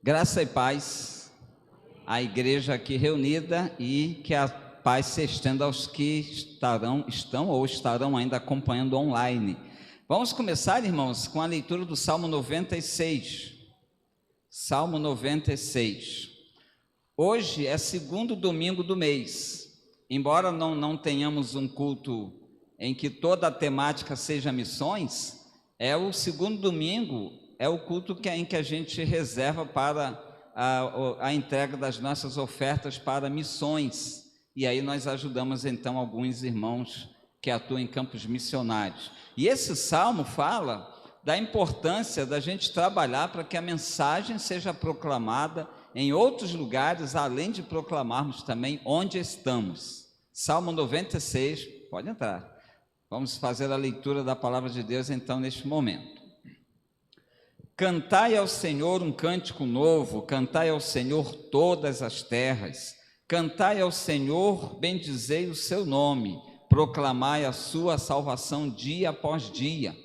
Graça e paz à igreja aqui reunida e que a paz se estenda aos que estão ou estarão ainda acompanhando online. Vamos começar, irmãos, com a leitura do Salmo 96. Salmo 96. Hoje é segundo domingo do mês. Embora não tenhamos um culto em que toda a temática seja missões, é o segundo domingo, é o culto em que a gente reserva para a entrega das nossas ofertas para missões. E aí nós ajudamos então alguns irmãos que atuam em campos missionários. E esse salmo fala da importância da gente trabalhar para que a mensagem seja proclamada em outros lugares, além de proclamarmos também onde estamos. Salmo 96, pode entrar. Vamos fazer a leitura da palavra de Deus então neste momento. Cantai ao Senhor um cântico novo, cantai ao Senhor todas as terras, cantai ao Senhor, bendizei o seu nome, proclamai a sua salvação dia após dia.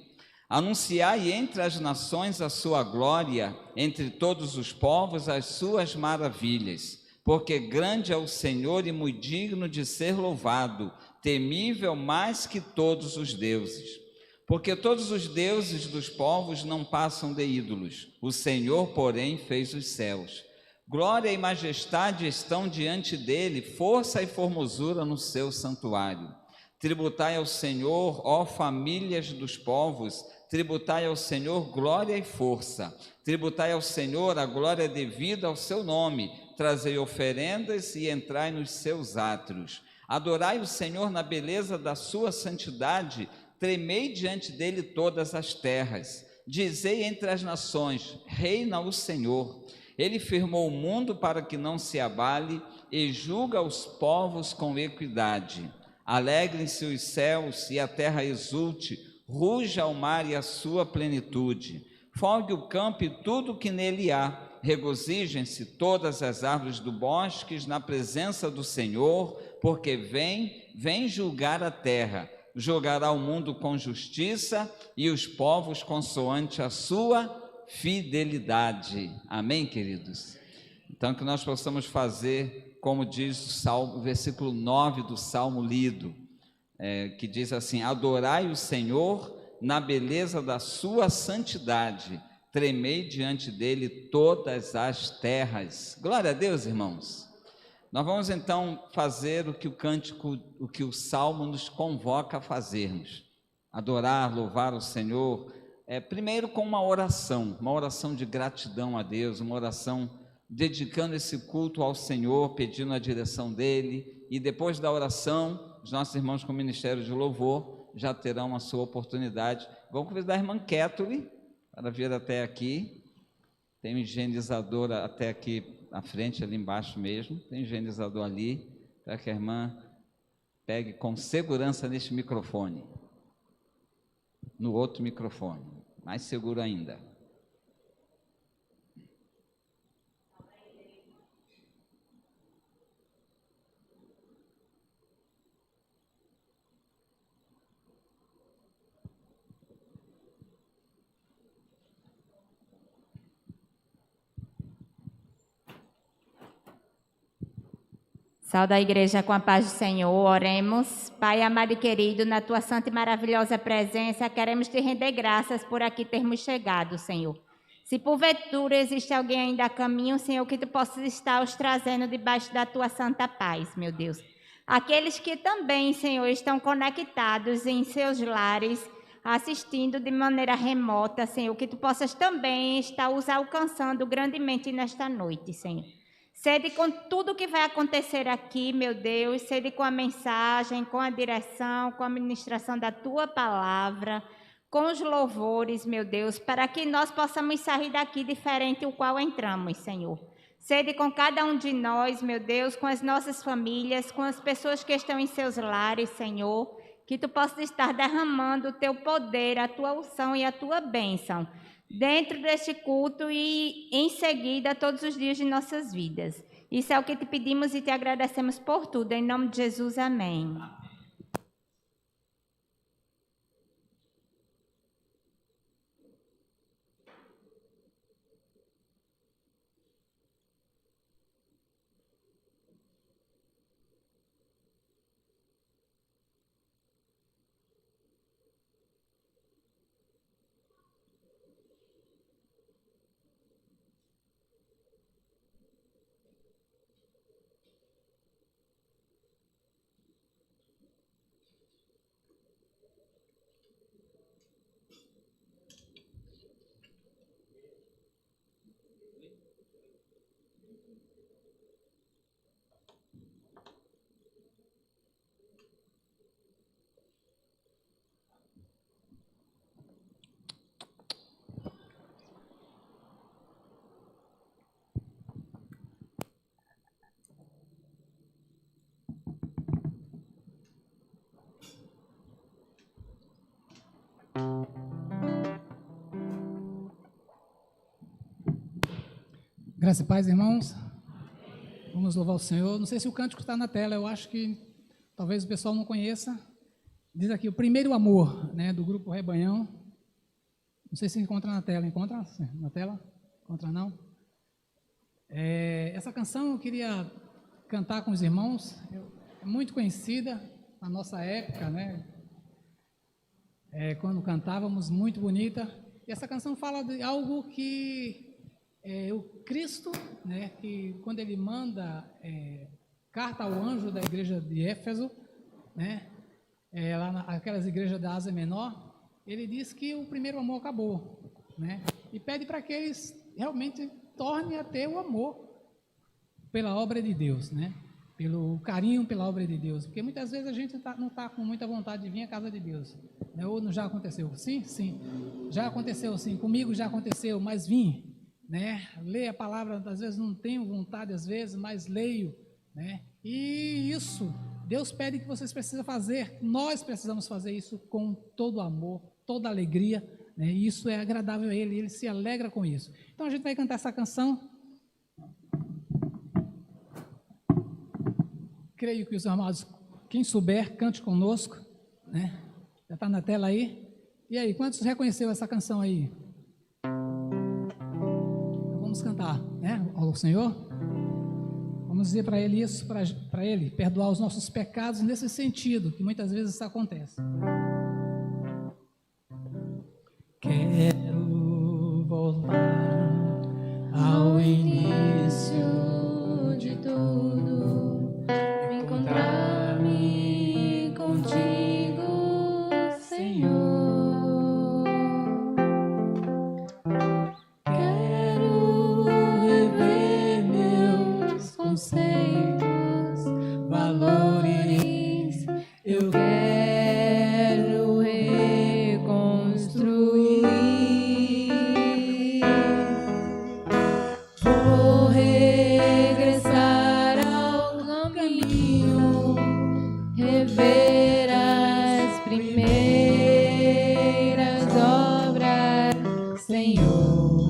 Anunciai entre as nações a sua glória, entre todos os povos as suas maravilhas, porque grande é o Senhor e muito digno de ser louvado, temível mais que todos os deuses. Porque todos os deuses dos povos não passam de ídolos, o Senhor, porém, fez os céus. Glória e majestade estão diante dele, força e formosura no seu santuário. Tributai ao Senhor, ó famílias dos povos, tributai ao Senhor glória e força. Tributai ao Senhor a glória devida ao seu nome. Trazei oferendas e entrai nos seus átrios. Adorai o Senhor na beleza da sua santidade. Tremei diante dele todas as terras. Dizei entre as nações: reina o Senhor. Ele firmou o mundo para que não se abale e julga os povos com equidade. Alegrem-se os céus e a terra exulte, ruja o mar e a sua plenitude. Folgue o campo e tudo que nele há. Regozijem-se todas as árvores do bosque na presença do Senhor, porque vem julgar a terra. Julgará o mundo com justiça e os povos consoante a sua fidelidade. Amém, queridos? Então, que nós possamos fazer, como diz o versículo 9 do Salmo lido, que diz assim: adorai o Senhor na beleza da sua santidade, tremei diante dele todas as terras. Glória a Deus, irmãos. Nós vamos então fazer o que o Salmo nos convoca a fazermos: adorar, louvar o Senhor, primeiro com uma oração de gratidão a Deus, uma oração dedicando esse culto ao Senhor, pedindo a direção dele, e depois da oração, os nossos irmãos com o Ministério de Louvor já terão a sua oportunidade. Vamos convidar a irmã Kétuli para vir até aqui. Tem um higienizador até aqui à frente, ali embaixo mesmo, tem um higienizador ali, para que a irmã pegue com segurança neste microfone, no outro microfone, mais seguro ainda. Saúde a igreja com a paz do Senhor, oremos. Pai amado e querido, na tua santa e maravilhosa presença, queremos te render graças por aqui termos chegado, Senhor. Se porventura existe alguém ainda a caminho, Senhor, que tu possas estar os trazendo debaixo da tua santa paz, meu Deus. Aqueles que também, Senhor, estão conectados em seus lares, assistindo de maneira remota, Senhor, que tu possas também estar os alcançando grandemente nesta noite, Senhor. Sede com tudo que vai acontecer aqui, meu Deus, sede com a mensagem, com a direção, com a ministração da tua palavra, com os louvores, meu Deus, para que nós possamos sair daqui diferente o qual entramos, Senhor. Sede com cada um de nós, meu Deus, com as nossas famílias, com as pessoas que estão em seus lares, Senhor, que tu possas estar derramando o teu poder, a tua unção e a tua bênção dentro deste culto e em seguida todos os dias de nossas vidas. Isso é o que te pedimos e te agradecemos por tudo. Em nome de Jesus, amém. Graça e paz, irmãos. Vamos louvar o Senhor. Não sei se o cântico está na tela, eu acho que talvez o pessoal não conheça. Diz aqui, o primeiro amor, né, do grupo Rebanhão. Não sei se encontra na tela. Encontra na tela? Encontra não? Essa canção eu queria cantar com os irmãos. É muito conhecida na nossa época, né? Quando cantávamos, muito bonita. E essa canção fala de algo que o Cristo, né, que quando ele manda carta ao anjo da igreja de Éfeso, né, lá naquelas igrejas da Ásia Menor, ele diz que o primeiro amor acabou, né, e pede para que eles realmente tornem a ter o amor pela obra de Deus, né, pelo carinho pela obra de Deus, porque muitas vezes a gente não está com muita vontade de vir à casa de Deus, né, ou não já aconteceu? Sim, já aconteceu sim, comigo já aconteceu, mas vim, né, ler a palavra, às vezes não tenho vontade, às vezes, mas leio, né, e isso, Deus pede que vocês precisam fazer, nós precisamos fazer isso com todo amor, toda alegria, né, e isso é agradável a Ele se alegra com isso. Então a gente vai cantar essa canção, creio que os amados, quem souber, cante conosco, né, já está na tela aí, e aí, quantos reconheceu essa canção aí? Vamos cantar, né, ao Senhor, vamos dizer para Ele isso, para Ele perdoar os nossos pecados nesse sentido, que muitas vezes isso acontece. Quero voltar ao início de tudo, encontrar-me contigo, Senhor. Conceitos, valores, eu quero reconstruir. Vou regressar ao caminho, rever as primeiras obras, Senhor.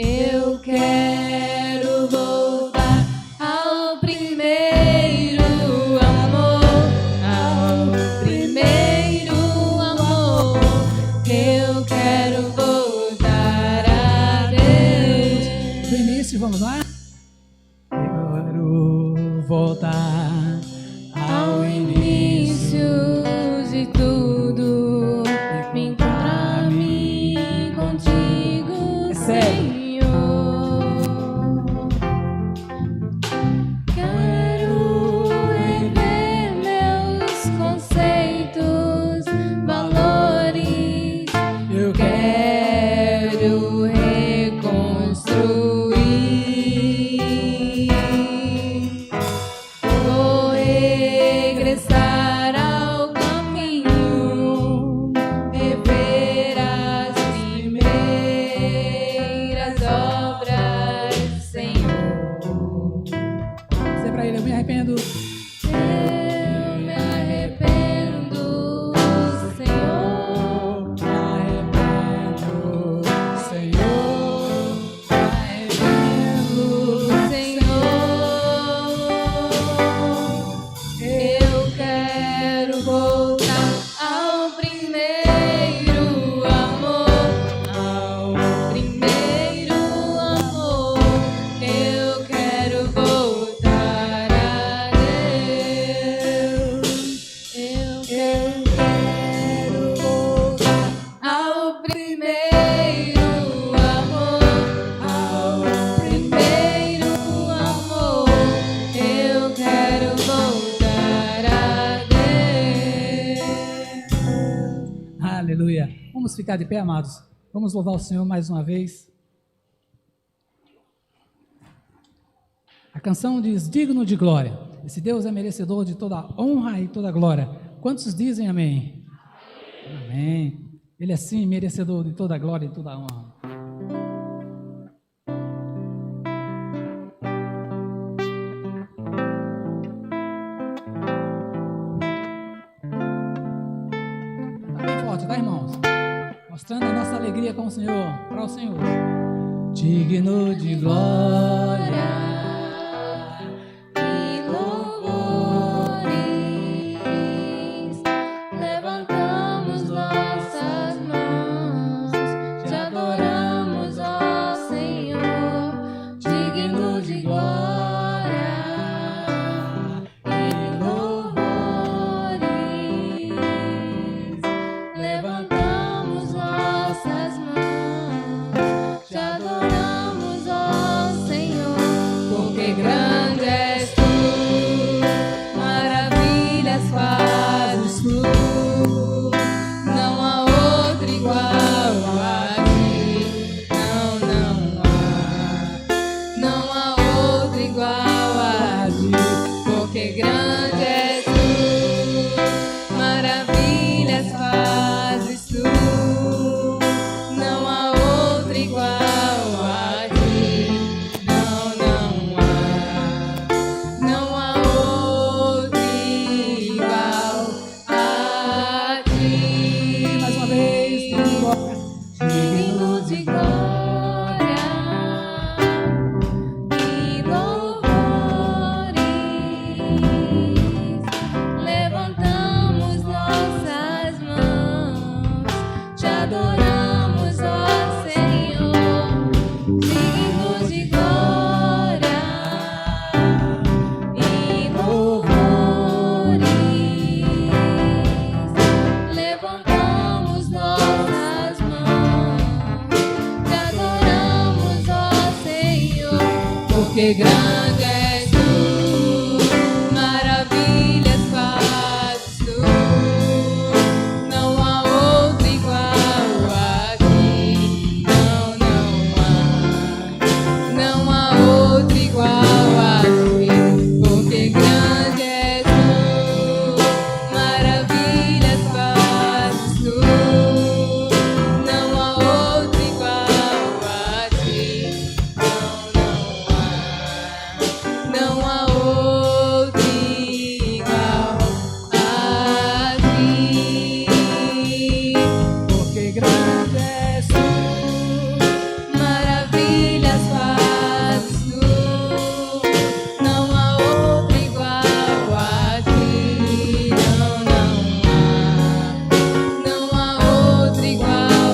Eu quero voltar ao primeiro amor, ao primeiro amor. Eu quero voltar a Deus. Do início, vamos lá? Quero voltar ao início de tudo, me encontrar-me contigo, Senhor. Aleluia. Vamos ficar de pé, amados. Vamos louvar o Senhor mais uma vez. A canção diz: digno de glória. Esse Deus é merecedor de toda honra e toda glória. Quantos dizem amém? Amém. Ele é sim merecedor de toda glória e toda honra. Tá bem forte, tá, irmãos? Mostrando a nossa alegria com o Senhor, para o Senhor. Digno de glória. Porque grande és tu, maravilhas fazes tu, não há outro igual a ti, não há outro igual a ti, porque grande és tu, maravilhas fazes tu, não há outro igual a ti. Não há outro igual a ti, Porque grande és tu, maravilhas fazes tu, não há outro igual a ti, não há outro igual a ti, porque grande és tu, maravilhas fazes tu, não há outro igual a ti, não há outro igual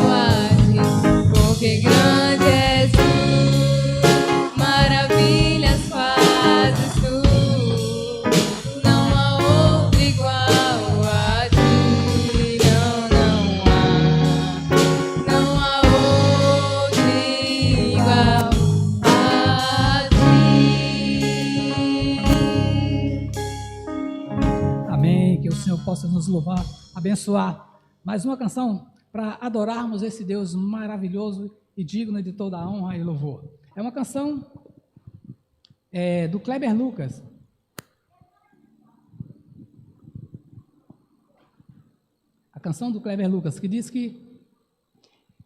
a ti. amém. Que o Senhor possa nos louvar, abençoar. Mais uma canção para adorarmos esse Deus maravilhoso e digno de toda a honra e louvor. É uma canção do Kleber Lucas. A canção do Kleber Lucas, que diz que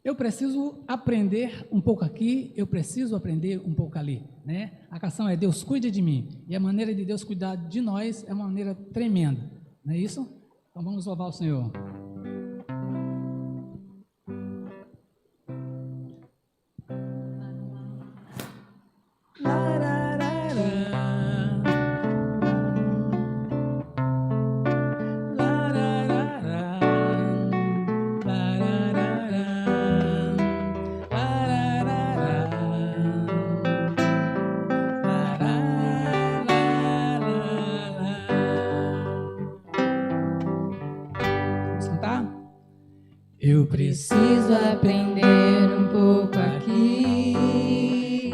eu preciso aprender um pouco aqui, eu preciso aprender um pouco ali, né? A canção é Deus cuide de mim, e a maneira de Deus cuidar de nós é uma maneira tremenda, não é isso? Então vamos louvar o Senhor. Vamos cantar? Eu Preciso aprender um pouco aqui,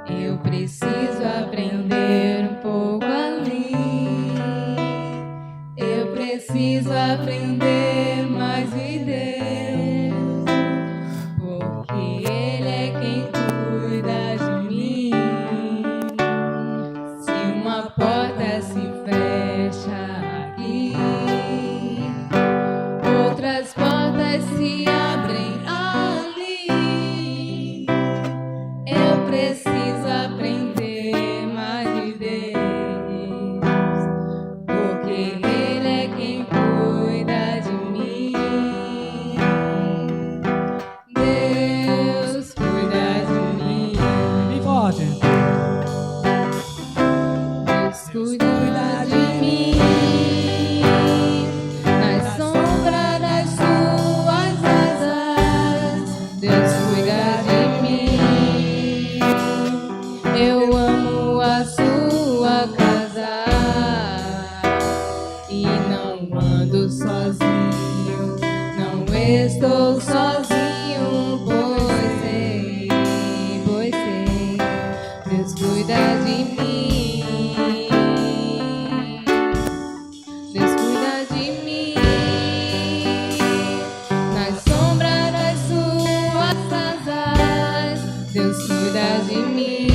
eu preciso aprender um pouco ali, eu preciso aprender mais de Deus. porta se fecha aqui, outras portas se abrem ali. Eu preciso aprender mais de Deus, porque Ele é quem cuida de mim. Deus cuida de mim. Bem forte. Deus cuida de mim, na sombra das suas asas. Deus cuida de mim. Eu amo a sua casa e não ando sozinho, não estou sozinho, pois sei, Deus cuida de mim. Deus cuida de mim, na sombra das suas asas. Deus cuida de mim.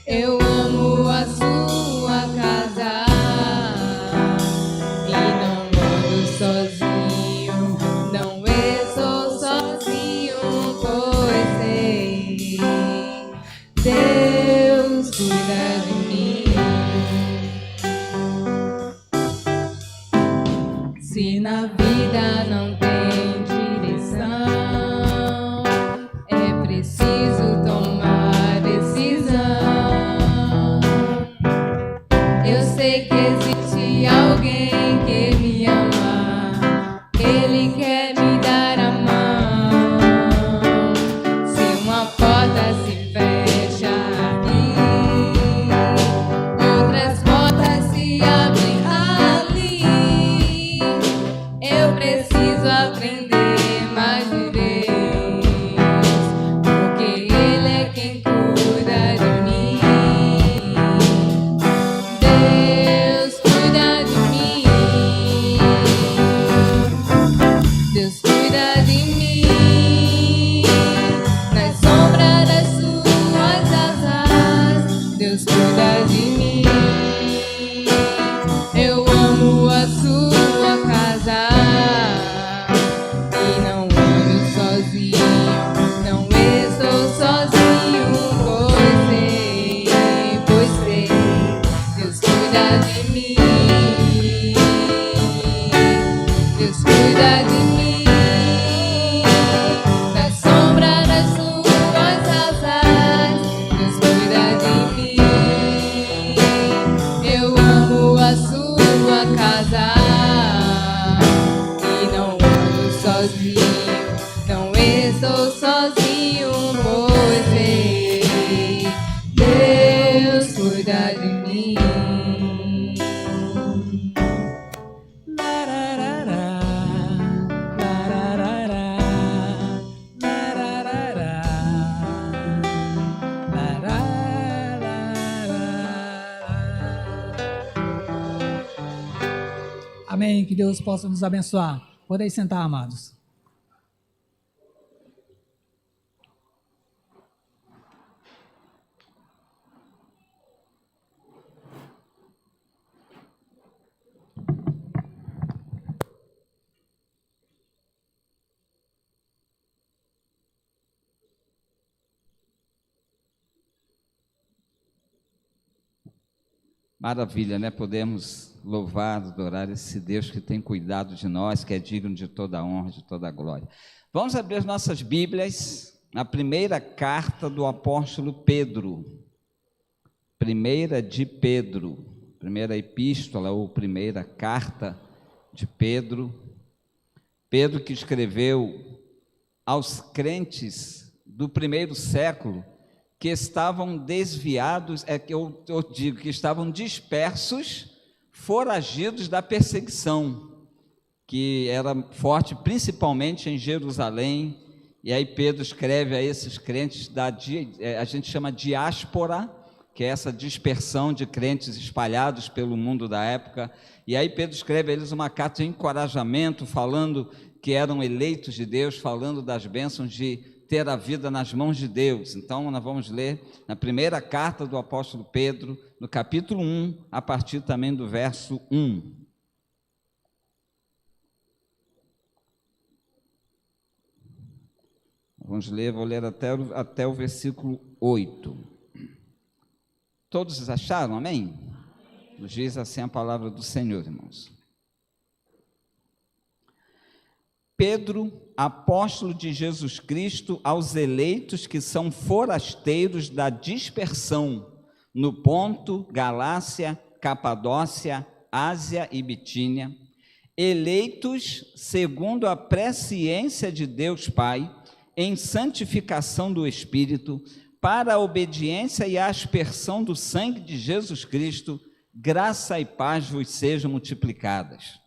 Eu amo a sua casa e não ando sozinho, não estou sozinho, pois sei, Deus cuida de mim. Se na vida não tem direção, é preciso tomar decisão. Eu sei que existe alguém que me ama, Ele quer me dar a mão. Se uma porta se fecha aqui, outras portas se abrem ali. Eu preciso aprender mais de Deus, porque Ele é quem cuida de mim. Deus cuida de mim. Deus cuida de mim, na sombra das suas asas. Deus cuida de mim. Eu amo a sua casa e não ando sozinho, não estou sozinho, pois sei, Deus cuida de mim. Deus cuida de mim, na sombra das suas asas. Deus cuida de mim. Eu amo a sua casa e não ando sozinho, não estou sozinho, pois sei, Deus cuida de mim. Lararará, lararará, lararará, lararará. Amém. Que Deus possa nos abençoar. Podem sentar, amados. Maravilha, né? Podemos louvar, adorar esse Deus que tem cuidado de nós, que é digno de toda a honra, de toda a glória. Vamos abrir as nossas Bíblias na primeira carta do apóstolo Pedro. Primeira de Pedro, primeira epístola ou primeira carta de Pedro. Pedro que escreveu aos crentes do primeiro século, que estavam desviados, eu digo que estavam dispersos, foragidos da perseguição, que era forte principalmente em Jerusalém. E aí Pedro escreve a esses crentes a gente chama diáspora, que é essa dispersão de crentes espalhados pelo mundo da época. E aí Pedro escreve a eles uma carta de encorajamento, falando que eram eleitos de Deus, falando das bênçãos de ter a vida nas mãos de Deus. Então, nós vamos ler na primeira carta do apóstolo Pedro, no capítulo 1, a partir também do verso 1. Vamos ler, vou ler até o versículo 8. Todos acharam, amém? Nos diz assim a palavra do Senhor, irmãos. Pedro, apóstolo de Jesus Cristo, aos eleitos que são forasteiros da dispersão, no Ponto, Galácia, Capadócia, Ásia e Bitínia, eleitos segundo a presciência de Deus Pai, em santificação do Espírito, para a obediência e a aspersão do sangue de Jesus Cristo, graça e paz vos sejam multiplicadas.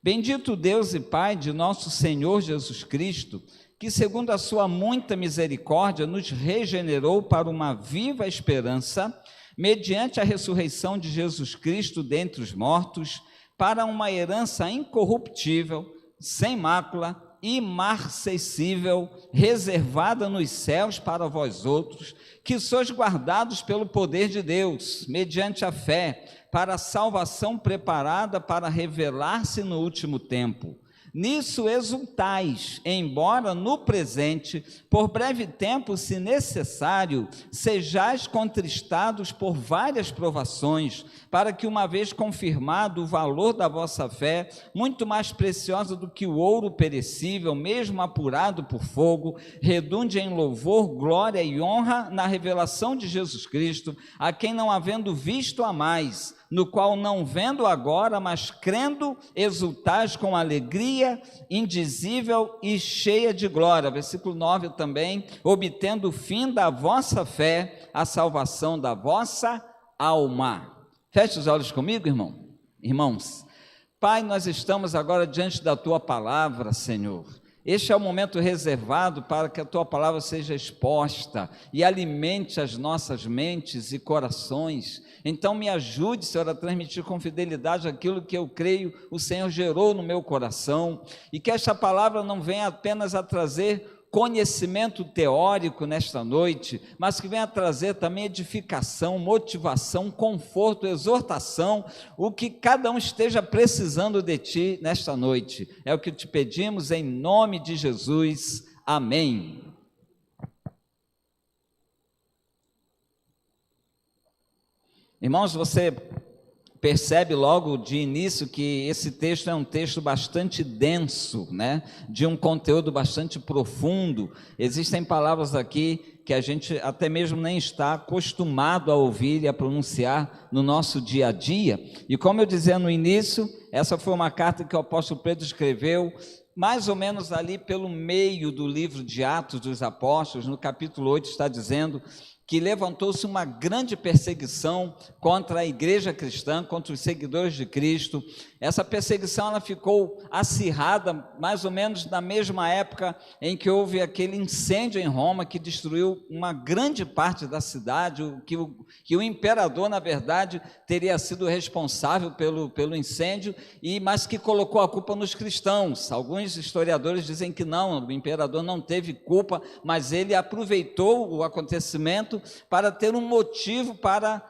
Bendito Deus e Pai de nosso Senhor Jesus Cristo, que segundo a sua muita misericórdia nos regenerou para uma viva esperança, mediante a ressurreição de Jesus Cristo dentre os mortos, para uma herança incorruptível, sem mácula, imarcessível, reservada nos céus para vós outros, que sois guardados pelo poder de Deus, mediante a fé, para a salvação preparada para revelar-se no último tempo. Nisso exultais, embora no presente, por breve tempo, se necessário, sejais contristados por várias provações, para que, uma vez confirmado o valor da vossa fé, muito mais preciosa do que o ouro perecível, mesmo apurado por fogo, redunde em louvor, glória e honra na revelação de Jesus Cristo, a quem não havendo visto a mais, no qual não vendo agora, mas crendo, exultais com alegria indizível e cheia de glória. Versículo 9 também, obtendo o fim da vossa fé, a salvação da vossa alma. Feche os olhos comigo, irmãos. Pai, nós estamos agora diante da Tua palavra, Senhor. Este é o momento reservado para que a Tua palavra seja exposta e alimente as nossas mentes e corações. Então me ajude, Senhor, a transmitir com fidelidade aquilo que eu creio o Senhor gerou no meu coração, e que esta palavra não venha apenas a trazer conhecimento teórico nesta noite, mas que venha trazer também edificação, motivação, conforto, exortação, o que cada um esteja precisando de Ti nesta noite. É o que te pedimos em nome de Jesus. Amém. Irmãos, você percebe logo de início que esse texto é um texto bastante denso, né? De um conteúdo bastante profundo. Existem palavras aqui que a gente até mesmo nem está acostumado a ouvir e a pronunciar no nosso dia a dia. E como eu dizia no início, essa foi uma carta que o apóstolo Pedro escreveu mais ou menos ali pelo meio do livro de Atos dos Apóstolos. No capítulo 8 está dizendo que levantou-se uma grande perseguição contra a igreja cristã, contra os seguidores de Cristo. Essa perseguição ela ficou acirrada mais ou menos na mesma época em que houve aquele incêndio em Roma que destruiu uma grande parte da cidade, que o imperador, na verdade, teria sido responsável pelo incêndio, mas que colocou a culpa nos cristãos. Alguns historiadores dizem que não, o imperador não teve culpa, mas ele aproveitou o acontecimento para ter um motivo para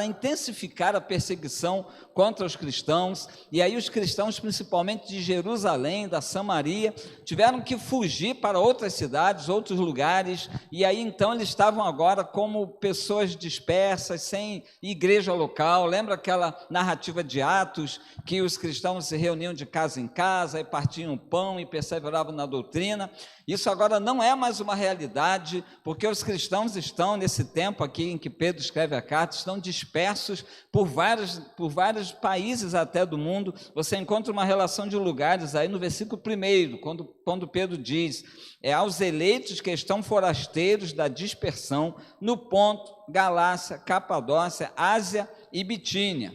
intensificar a perseguição contra os cristãos. E aí os cristãos, principalmente de Jerusalém, da Samaria, tiveram que fugir para outras cidades, outros lugares, e aí então eles estavam agora como pessoas dispersas, sem igreja local. Lembra aquela narrativa de Atos, que os cristãos se reuniam de casa em casa, e partiam pão e perseveravam na doutrina? Isso agora não é mais uma realidade, porque os cristãos estão, nesse tempo aqui em que Pedro escreve a carta, estão dispersos por vários países até do mundo. Você encontra uma relação de lugares aí no versículo 1, quando Pedro diz, aos eleitos que estão forasteiros da dispersão, no Ponto, Galácia, Capadócia, Ásia e Bitínia.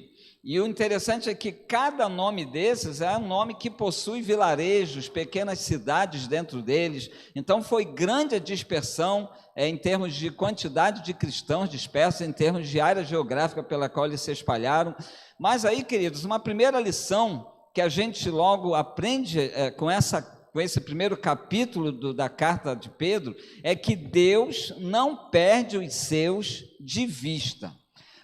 E o interessante é que cada nome desses é um nome que possui vilarejos, pequenas cidades dentro deles. Então foi grande a dispersão em termos de quantidade de cristãos dispersos, em termos de área geográfica pela qual eles se espalharam. Mas aí, queridos, uma primeira lição que a gente logo aprende com essa com esse primeiro capítulo da carta de Pedro, é que Deus não perde os seus de vista.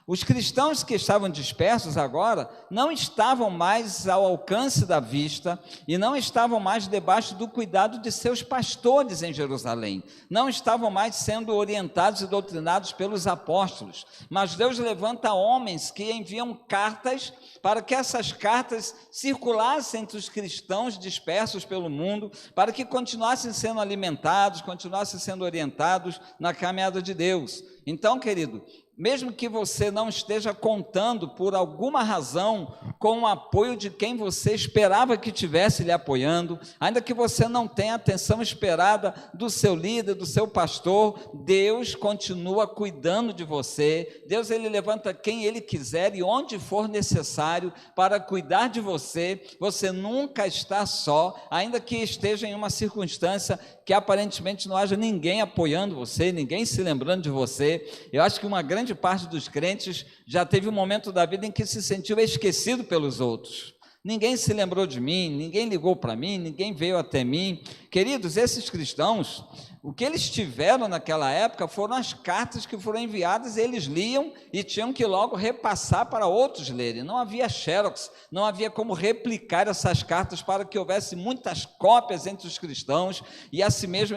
Os cristãos que estavam dispersos agora não estavam mais ao alcance da vista e não estavam mais debaixo do cuidado de seus pastores em Jerusalém. Não estavam mais sendo orientados e doutrinados pelos apóstolos. Mas Deus levanta homens que enviam cartas para que essas cartas circulassem entre os cristãos dispersos pelo mundo, para que continuassem sendo alimentados, continuassem sendo orientados na caminhada de Deus. Então, querido, mesmo que você não esteja contando por alguma razão com o apoio de quem você esperava que estivesse lhe apoiando, ainda que você não tenha a atenção esperada do seu líder, do seu pastor, Deus continua cuidando de você. Deus, ele levanta quem ele quiser e onde for necessário para cuidar de você. Você nunca está só, ainda que esteja em uma circunstância que aparentemente não haja ninguém apoiando você, ninguém se lembrando de você. Eu acho que uma grande parte dos crentes já teve um momento da vida em que se sentiu esquecido pelos outros. Ninguém se lembrou de mim, ninguém ligou para mim, ninguém veio até mim. Queridos, esses cristãos, o que eles tiveram naquela época foram as cartas que foram enviadas, eles liam e tinham que logo repassar para outros lerem. Não havia xerox, não havia como replicar essas cartas para que houvesse muitas cópias entre os cristãos, e assim mesmo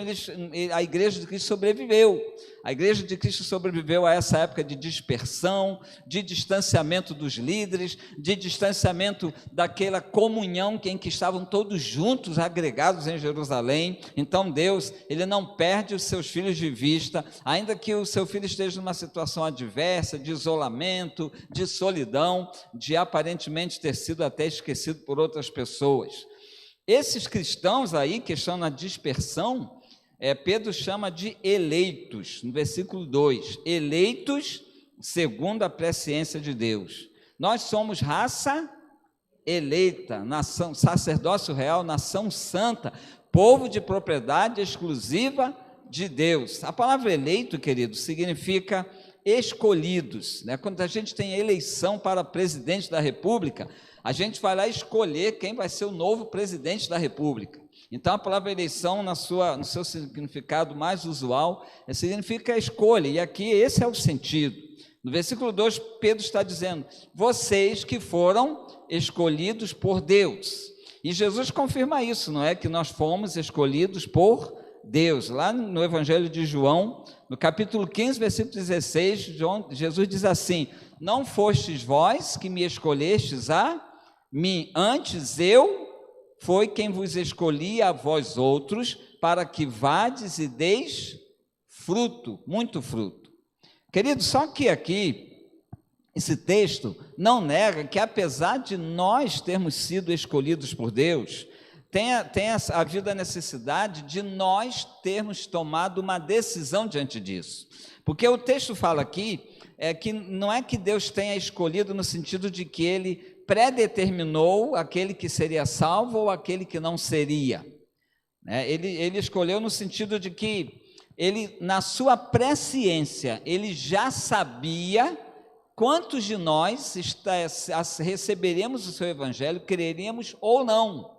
a Igreja de Cristo sobreviveu. A Igreja de Cristo sobreviveu a essa época de dispersão, de distanciamento dos líderes, de distanciamento daquela comunhão em que estavam todos juntos, agregados em Jerusalém. Então Deus, ele não perde os seus filhos de vista, ainda que o seu filho esteja numa situação adversa, de isolamento, de solidão, de aparentemente ter sido até esquecido por outras pessoas. Esses cristãos aí que estão na dispersão, Pedro chama de eleitos, no versículo 2, eleitos segundo a presciência de Deus. Nós somos raça eleita, nação, sacerdócio real, nação santa, povo de propriedade exclusiva de Deus. A palavra eleito, querido, significa escolhidos, né? Quando a gente tem eleição para presidente da República, a gente vai lá escolher quem vai ser o novo presidente da República. Então, a palavra eleição, no seu significado mais usual, significa escolha, e aqui esse é o sentido. No versículo 2, Pedro está dizendo, vocês que foram escolhidos por Deus. E Jesus confirma isso, não é? Que nós fomos escolhidos por Deus. Lá no Evangelho de João, no capítulo 15, versículo 16, Jesus diz assim, não fostes vós que me escolhestes a mim, antes eu foi quem vos escolhi a vós outros, para que vades e deis fruto, muito fruto. Querido, só que aqui, esse texto não nega que apesar de nós termos sido escolhidos por Deus, tenha havido a necessidade de nós termos tomado uma decisão diante disso. Porque o texto fala aqui, que não é que Deus tenha escolhido no sentido de que Ele predeterminou aquele que seria salvo ou aquele que não seria. Ele escolheu no sentido de que Ele, na sua presciência, Ele já sabia quantos de nós receberemos o seu evangelho, creremos ou não.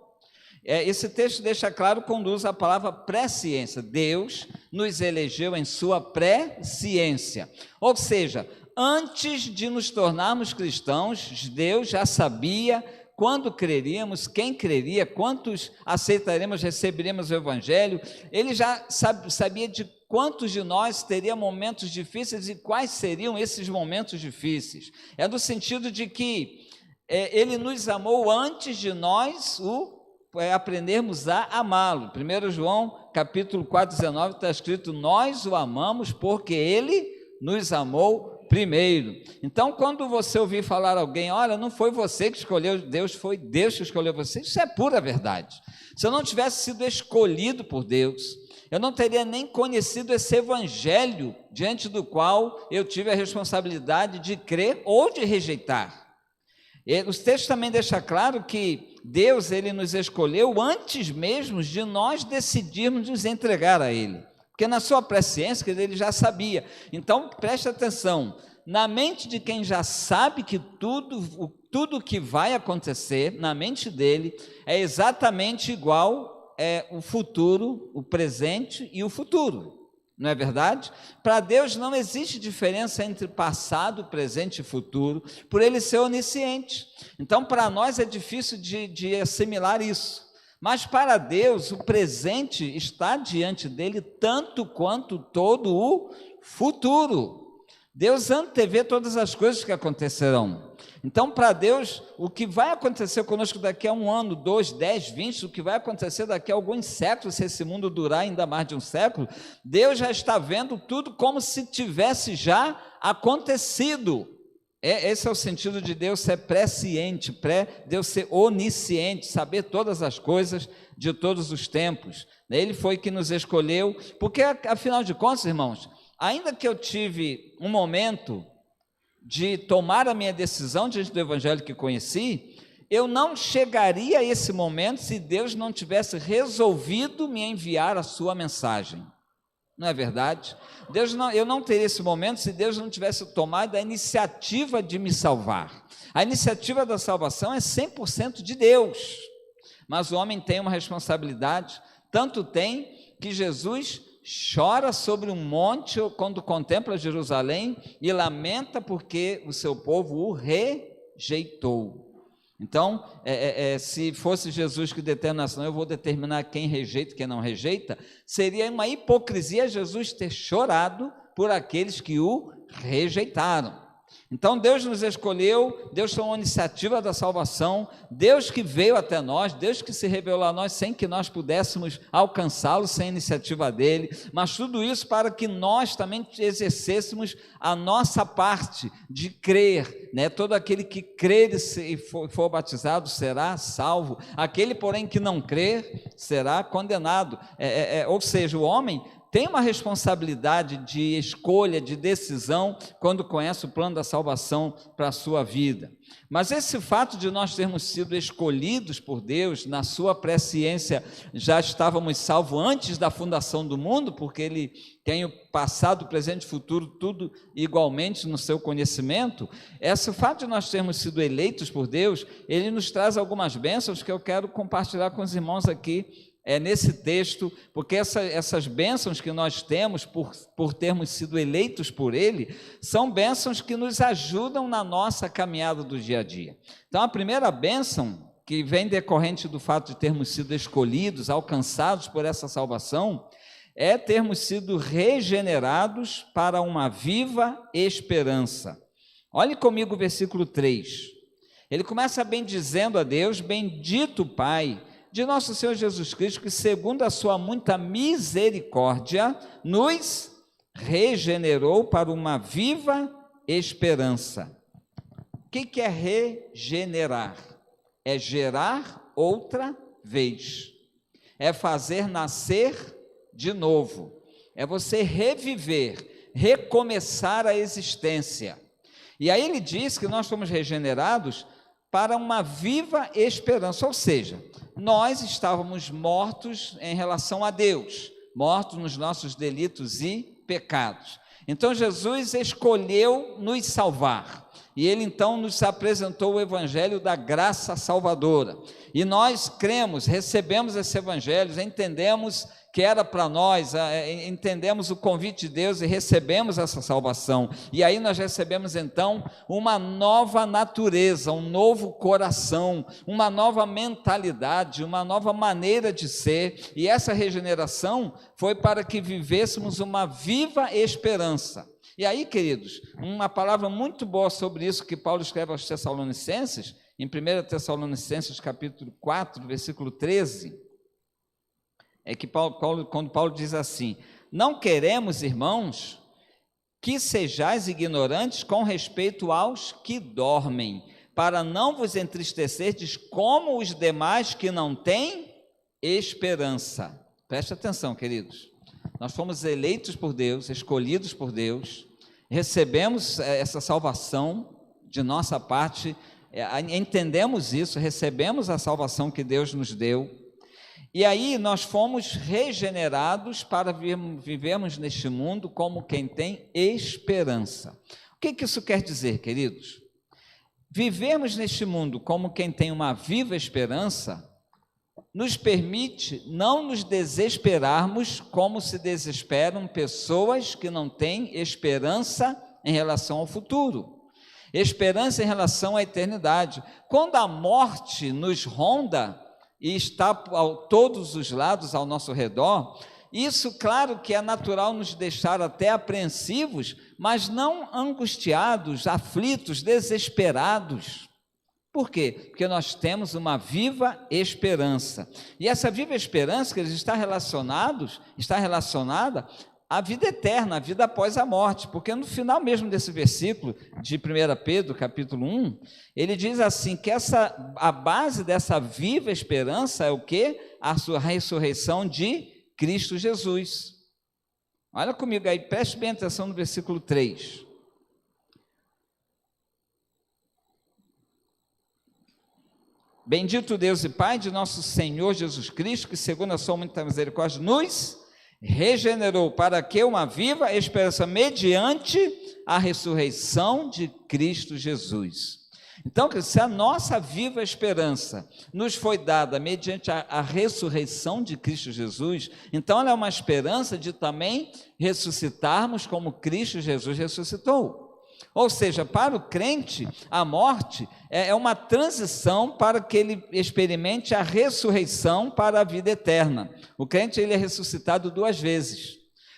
Esse texto deixa claro, conduz a palavra presciência. Deus nos elegeu em sua presciência. Ou seja, antes de nos tornarmos cristãos, Deus já sabia quando creríamos, quem creria, quantos aceitaremos, receberemos o evangelho. Ele já sabia de quantos de nós teriam momentos difíceis e quais seriam esses momentos difíceis. É no sentido de que Ele nos amou antes de nós aprendermos a amá-lo. 1 João capítulo 4, 19 está escrito, nós o amamos porque Ele nos amou primeiro. Então, quando você ouvir falar alguém, olha, não foi você que escolheu Deus, foi Deus que escolheu você, isso é pura verdade. Se eu não tivesse sido escolhido por Deus, eu não teria nem conhecido esse evangelho diante do qual eu tive a responsabilidade de crer ou de rejeitar. Os textos também deixam claro que Deus, Ele nos escolheu antes mesmo de nós decidirmos nos entregar a Ele. Porque na sua presciência, Ele já sabia. Então, preste atenção, na mente de quem já sabe que tudo que vai acontecer, na mente dele, é exatamente igual é o futuro, o presente e o futuro. Não é verdade? Para Deus não existe diferença entre passado, presente e futuro, por Ele ser onisciente. Então, para nós é difícil de assimilar isso. Mas para Deus, o presente está diante dele tanto quanto todo o futuro. Deus antevê todas as coisas que acontecerão. Então, para Deus, o que vai acontecer conosco daqui a 1 ano, 2, 10, 20, o que vai acontecer daqui a alguns séculos, se esse mundo durar ainda mais de um século, Deus já está vendo tudo como se tivesse já acontecido. Esse é o sentido de Deus ser presciente, Deus ser onisciente, saber todas as coisas de todos os tempos. Ele foi que nos escolheu, porque afinal de contas, irmãos, ainda que eu tive um momento de tomar a minha decisão diante do evangelho que conheci, eu não chegaria a esse momento se Deus não tivesse resolvido me enviar a sua mensagem. Não é verdade? Eu não teria esse momento se Deus não tivesse tomado a iniciativa de me salvar. A iniciativa da salvação é 100% de Deus, mas o homem tem uma responsabilidade, tanto tem que Jesus chora sobre um monte quando contempla Jerusalém e lamenta porque o seu povo o rejeitou. Então, se fosse Jesus que determinasse, não, eu vou determinar quem rejeita e quem não rejeita, seria uma hipocrisia Jesus ter chorado por aqueles que o rejeitaram. Então Deus nos escolheu, Deus tomou a iniciativa da salvação, Deus que veio até nós, Deus que se revelou a nós sem que nós pudéssemos alcançá-lo sem a iniciativa dele, mas tudo isso para que nós também exercêssemos a nossa parte de crer, né? Todo aquele que crer e for batizado será salvo, aquele porém que não crer será condenado, ou seja, o homem tem uma responsabilidade de escolha, de decisão, quando conhece o plano da salvação para a sua vida. Mas esse fato de nós termos sido escolhidos por Deus, na sua presciência, já estávamos salvos antes da fundação do mundo, porque Ele tem o passado, o presente e o futuro, tudo igualmente no seu conhecimento. Esse fato de nós termos sido eleitos por Deus, Ele nos traz algumas bênçãos que eu quero compartilhar com os irmãos aqui, nesse texto, porque essas bênçãos que nós temos por termos sido eleitos por Ele, são bênçãos que nos ajudam na nossa caminhada do dia a dia. Então, a primeira bênção, que vem decorrente do fato de termos sido escolhidos, alcançados por essa salvação, é termos sido regenerados para uma viva esperança. Olhe comigo o versículo 3. Ele começa bendizendo a Deus: bendito Pai de nosso Senhor Jesus Cristo, que segundo a sua muita misericórdia, nos regenerou para uma viva esperança. O que é regenerar? É gerar outra vez, é fazer nascer de novo, é você reviver, recomeçar a existência. E aí ele diz que nós fomos regenerados para uma viva esperança, ou seja, nós estávamos mortos em relação a Deus, mortos nos nossos delitos e pecados. Então Jesus escolheu nos salvar, e Ele então nos apresentou o Evangelho da graça salvadora, e nós cremos, recebemos esse Evangelho, entendemos que era para nós, entendemos o convite de Deus e recebemos essa salvação, e aí nós recebemos então uma nova natureza, um novo coração, uma nova mentalidade, uma nova maneira de ser, e essa regeneração foi para que vivêssemos uma viva esperança. E aí, queridos, uma palavra muito boa sobre isso que Paulo escreve aos Tessalonicenses, em 1 Tessalonicenses capítulo 4, versículo 13, é que quando Paulo diz assim: não queremos, irmãos, que sejais ignorantes com respeito aos que dormem, para não vos entristecerdes como os demais que não têm esperança. Preste atenção, queridos, nós fomos eleitos por Deus, escolhidos por Deus, recebemos essa salvação de nossa parte, entendemos isso, recebemos a salvação que Deus nos deu, e aí nós fomos regenerados para vivermos neste mundo como quem tem esperança. O que isso quer dizer, queridos? Vivermos neste mundo como quem tem uma viva esperança nos permite não nos desesperarmos como se desesperam pessoas que não têm esperança em relação ao futuro, esperança em relação à eternidade. Quando a morte nos ronda e está a todos os lados ao nosso redor, isso, claro que é natural nos deixar até apreensivos, mas não angustiados, aflitos, desesperados. Por quê? Porque nós temos uma viva esperança. E essa viva esperança que está relacionada à vida eterna, à vida após a morte. Porque no final mesmo desse versículo de 1 Pedro, capítulo 1, ele diz assim, que a base dessa viva esperança é o quê? A sua ressurreição de Cristo Jesus. Olha comigo aí, preste bem atenção no versículo 3. Bendito Deus e Pai de nosso Senhor Jesus Cristo, que segundo a sua muita misericórdia nos regenerou para que uma viva esperança mediante a ressurreição de Cristo Jesus. Então, se a nossa viva esperança nos foi dada mediante a ressurreição de Cristo Jesus, então ela é uma esperança de também ressuscitarmos como Cristo Jesus ressuscitou. Ou seja, para o crente, a morte é uma transição para que ele experimente a ressurreição para a vida eterna. O crente ele é ressuscitado 2 vezes.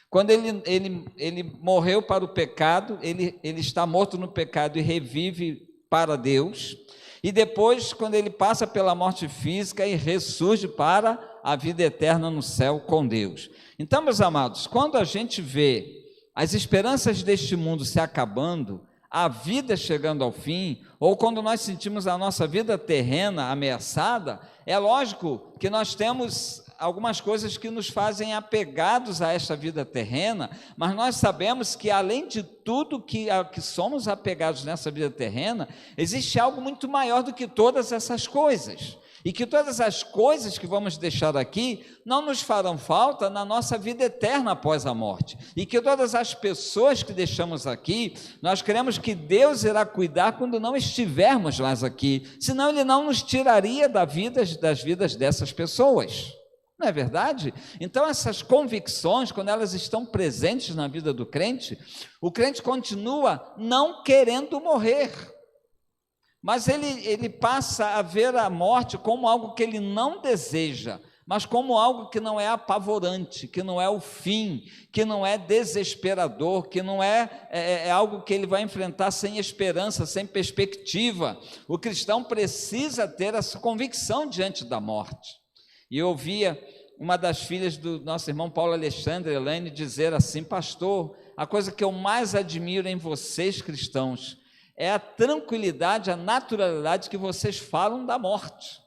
Quando ele morreu para o pecado, ele está morto no pecado e revive para Deus. E depois, quando ele passa pela morte física e ressurge para a vida eterna no céu com Deus. Então, meus amados, quando a gente vê as esperanças deste mundo se acabando, a vida chegando ao fim, ou quando nós sentimos a nossa vida terrena ameaçada, é lógico que nós temos algumas coisas que nos fazem apegados a esta vida terrena, mas nós sabemos que além de tudo que somos apegados nessa vida terrena, existe algo muito maior do que todas essas coisas. E que todas as coisas que vamos deixar aqui não nos farão falta na nossa vida eterna após a morte. E que todas as pessoas que deixamos aqui, nós queremos que Deus irá cuidar quando não estivermos mais aqui. Senão Ele não nos tiraria das vidas dessas pessoas. Não é verdade? Então essas convicções, quando elas estão presentes na vida do crente, o crente continua não querendo morrer. Mas ele passa a ver a morte como algo que ele não deseja, mas como algo que não é apavorante, que não é o fim, que não é desesperador, que não é algo que ele vai enfrentar sem esperança, sem perspectiva. O cristão precisa ter essa convicção diante da morte. E eu ouvia uma das filhas do nosso irmão Paulo Alexandre, Elaine, dizer assim: pastor, a coisa que eu mais admiro em vocês cristãos é a tranquilidade, a naturalidade que vocês falam da morte.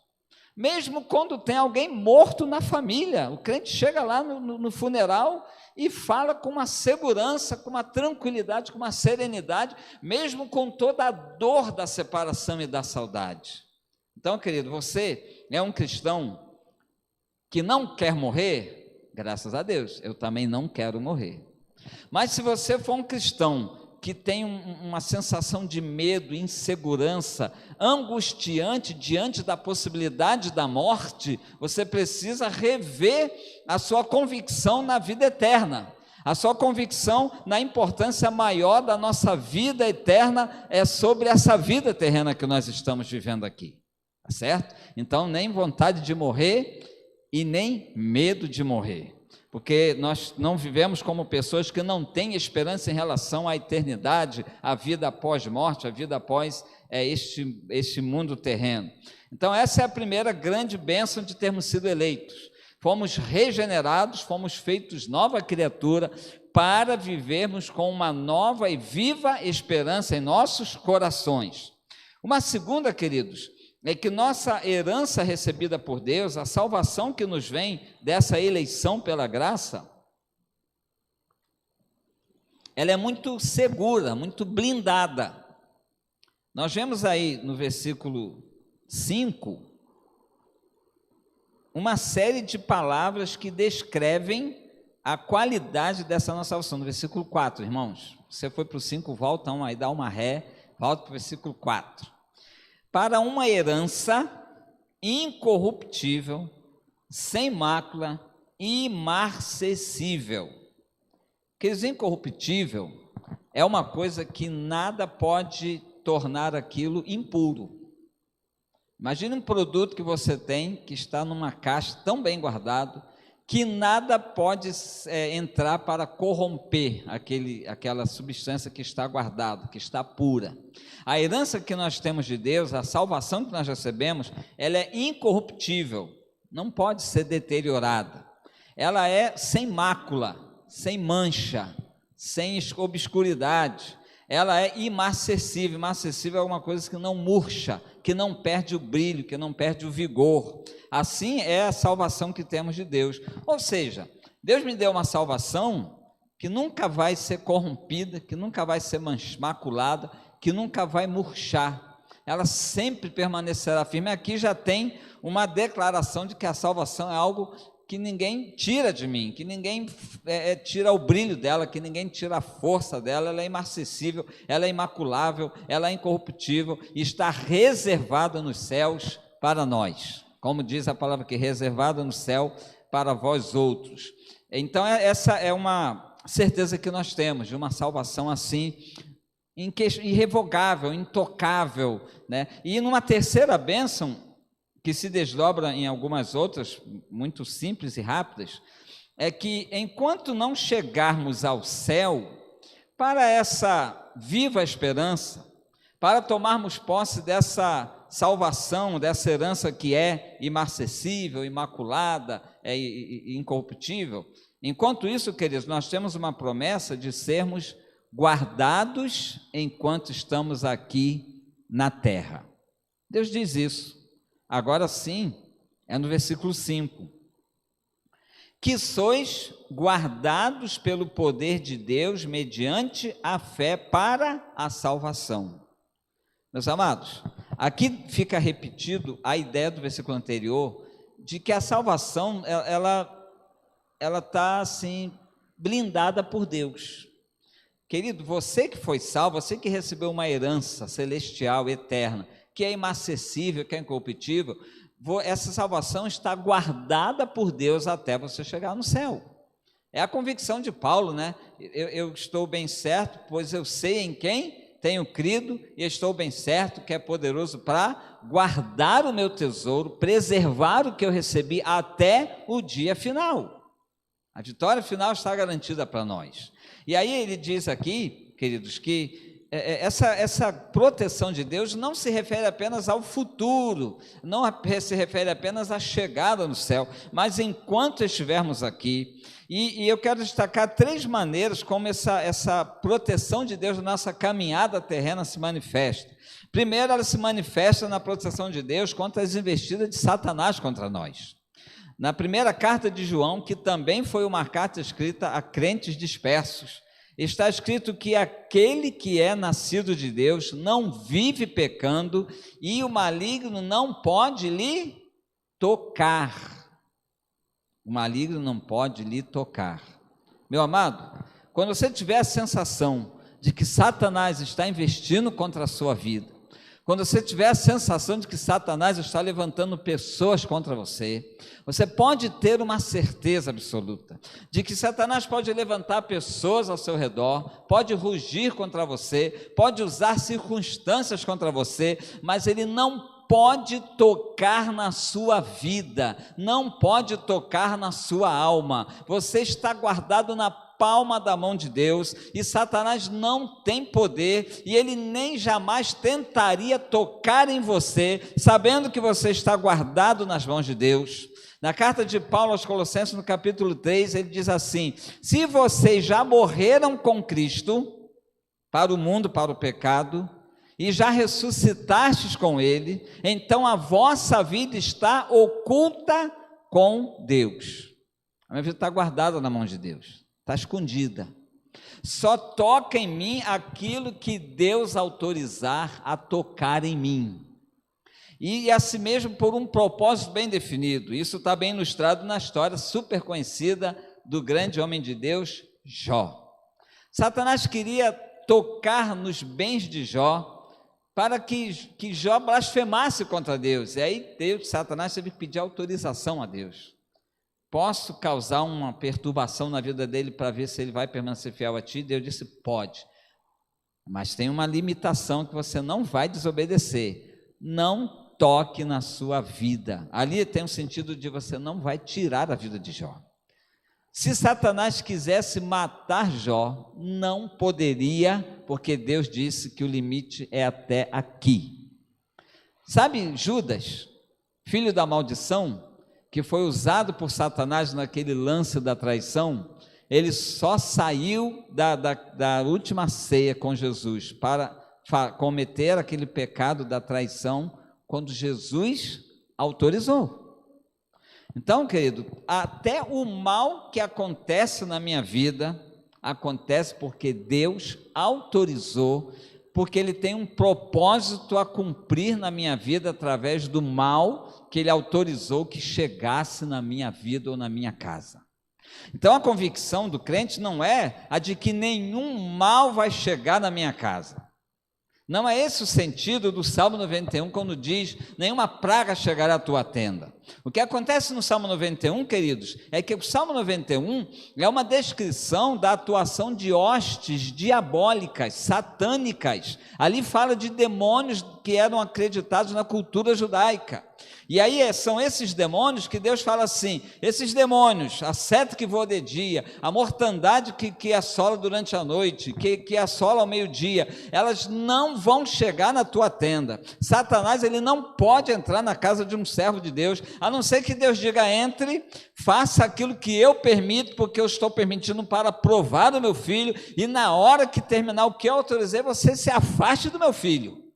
Mesmo quando tem alguém morto na família, o crente chega lá no funeral e fala com uma segurança, com uma tranquilidade, com uma serenidade, mesmo com toda a dor da separação e da saudade. Então, querido, você é um cristão que não quer morrer? Graças a Deus, eu também não quero morrer. Mas se você for um cristão que tem uma sensação de medo, insegurança, angustiante diante da possibilidade da morte, você precisa rever a sua convicção na vida eterna. A sua convicção na importância maior da nossa vida eterna é sobre essa vida terrena que nós estamos vivendo aqui. Tá certo? Então, nem vontade de morrer e nem medo de morrer. Porque nós não vivemos como pessoas que não têm esperança em relação à eternidade, à vida após morte, à vida após este mundo terreno. Então essa é a primeira grande bênção de termos sido eleitos. Fomos regenerados, fomos feitos nova criatura para vivermos com uma nova e viva esperança em nossos corações. Uma segunda, queridos, é que nossa herança recebida por Deus, a salvação que nos vem dessa eleição pela graça, ela é muito segura, muito blindada. Nós vemos aí no versículo 5, uma série de palavras que descrevem a qualidade dessa nossa salvação. No versículo 4, irmãos, você foi para o 5, volta aí, dá uma ré, volta para o versículo 4. Para uma herança incorruptível, sem mácula, imarcessível. Queridos, incorruptível é uma coisa que nada pode tornar aquilo impuro. Imagine um produto que você tem, que está numa caixa tão bem guardado, que nada pode entrar para corromper aquela substância que está guardada, que está pura. A herança que nós temos de Deus, a salvação que nós recebemos, ela é incorruptível, não pode ser deteriorada. Ela é sem mácula, sem mancha, sem obscuridade. Ela é imarcessível. Imarcessível é uma coisa que não murcha, que não perde o brilho, que não perde o vigor. Assim é a salvação que temos de Deus. Ou seja, Deus me deu uma salvação que nunca vai ser corrompida, que nunca vai ser maculada, que nunca vai murchar. Ela sempre permanecerá firme. Aqui já tem uma declaração de que a salvação é algo que ninguém tira de mim, que ninguém tira o brilho dela, que ninguém tira a força dela. Ela é imarcessível, ela é imaculável, ela é incorruptível e está reservada nos céus para nós, como diz a palavra aqui, reservada no céu para vós outros. Então essa é uma certeza que nós temos, de uma salvação assim, irrevogável, intocável, né? E numa terceira bênção, que se desdobra em algumas outras, muito simples e rápidas, é que enquanto não chegarmos ao céu, para essa viva esperança, para tomarmos posse dessa salvação, dessa herança que é imarcessível, imaculada, incorruptível, enquanto isso, queridos, nós temos uma promessa de sermos guardados enquanto estamos aqui na terra. Deus diz isso. Agora sim, é no versículo 5, que sois guardados pelo poder de Deus mediante a fé para a salvação. Meus amados, aqui fica repetido a ideia do versículo anterior, de que a salvação, ela está assim, blindada por Deus. Querido, você que foi salvo, você que recebeu uma herança celestial, eterna, que é imarcessível, que é incorruptível, essa salvação está guardada por Deus até você chegar no céu. É a convicção de Paulo, né? Eu estou bem certo, pois eu sei em quem tenho crido, e estou bem certo que é poderoso para guardar o meu tesouro, preservar o que eu recebi até o dia final. A vitória final está garantida para nós. E aí ele diz aqui, queridos, que essa proteção de Deus não se refere apenas ao futuro, não se refere apenas à chegada no céu, mas enquanto estivermos aqui. E eu quero destacar 3 maneiras como essa proteção de Deus na nossa caminhada terrena se manifesta. Primeiro, ela se manifesta na proteção de Deus contra as investidas de Satanás contra nós. Na primeira carta de João, que também foi uma carta escrita a crentes dispersos, está escrito que aquele que é nascido de Deus não vive pecando e o maligno não pode lhe tocar. O maligno não pode lhe tocar. Meu amado, quando você tiver a sensação de que Satanás está investindo contra a sua vida, quando você tiver a sensação de que Satanás está levantando pessoas contra você, você pode ter uma certeza absoluta de que Satanás pode levantar pessoas ao seu redor, pode rugir contra você, pode usar circunstâncias contra você, mas ele não pode tocar na sua vida, não pode tocar na sua alma. Você está guardado na palma da mão de Deus, e Satanás não tem poder, e ele nem jamais tentaria tocar em você, sabendo que você está guardado nas mãos de Deus. Na carta de Paulo aos Colossenses, no capítulo 3, ele diz assim: se vocês já morreram com Cristo, para o mundo, para o pecado, e já ressuscitastes com ele, então a vossa vida está oculta com Deus. A minha vida está guardada na mão de Deus, está escondida. Só toca em mim aquilo que Deus autorizar a tocar em mim. E assim mesmo por um propósito bem definido. Isso está bem ilustrado na história super conhecida do grande homem de Deus, Jó. Satanás queria tocar nos bens de Jó, para que Jó blasfemasse contra Deus. E aí Satanás teve que pedir autorização a Deus. posso causar uma perturbação na vida dele para ver se ele vai permanecer fiel a ti? Deus disse, pode, mas tem uma limitação que você não vai desobedecer, não toque na sua vida. Ali tem um sentido de você não vai tirar a vida de Jó. Se Satanás quisesse matar Jó, não poderia, porque Deus disse que o limite é até aqui. Sabe Judas, filho da maldição, que foi usado por Satanás naquele lance da traição? Ele só saiu da última ceia com Jesus para cometer aquele pecado da traição quando Jesus autorizou. Então, querido, até o mal que acontece na minha vida, acontece porque Deus autorizou, porque Ele tem um propósito a cumprir na minha vida através do mal que Ele autorizou que chegasse na minha vida ou na minha casa. Então, a convicção do crente não é a de que nenhum mal vai chegar na minha casa. Não é esse o sentido do Salmo 91, quando diz, nenhuma praga chegará à tua tenda. O que acontece no Salmo 91, queridos, é que o Salmo 91 é uma descrição da atuação de hostes diabólicas, satânicas. Ali fala de demônios que eram acreditados na cultura judaica. E aí são esses demônios que Deus fala assim, esses demônios, a seta que voa de dia, a mortandade que assola durante a noite, que assola ao meio-dia, elas não vão chegar na tua tenda. Satanás, ele não pode entrar na casa de um servo de Deus, a não ser que Deus diga, entre, faça aquilo que eu permito, porque eu estou permitindo para provar o meu filho, e na hora que terminar o que eu autorizei, você se afaste do meu filho.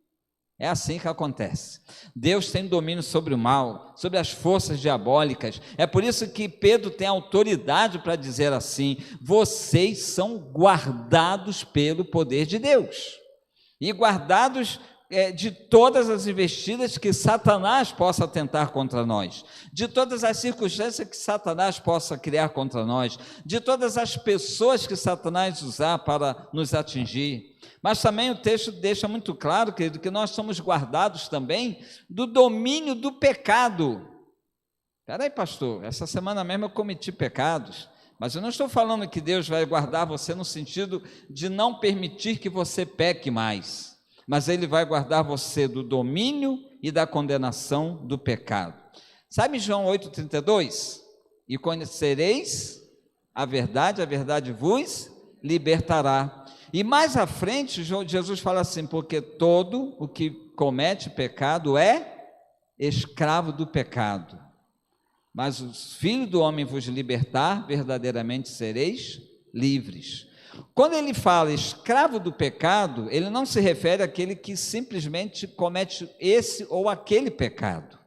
É assim que acontece. Deus tem domínio sobre o mal, sobre as forças diabólicas. É por isso que Pedro tem autoridade para dizer assim, vocês são guardados pelo poder de Deus, e guardados de todas as investidas que Satanás possa tentar contra nós, de todas as circunstâncias que Satanás possa criar contra nós, de todas as pessoas que Satanás usar para nos atingir. Mas também o texto deixa muito claro, querido, que nós somos guardados também do domínio do pecado. Espera aí, pastor, essa semana mesmo eu cometi pecados, mas eu não estou falando que Deus vai guardar você no sentido de não permitir que você peque mais, mas Ele vai guardar você do domínio e da condenação do pecado. Sabe João 8,32? E conhecereis a verdade vos libertará. E mais à frente, Jesus fala assim, porque todo o que comete pecado é escravo do pecado. Mas o Filho do Homem vos libertar, verdadeiramente sereis livres. Quando ele fala escravo do pecado, ele não se refere àquele que simplesmente comete esse ou aquele pecado.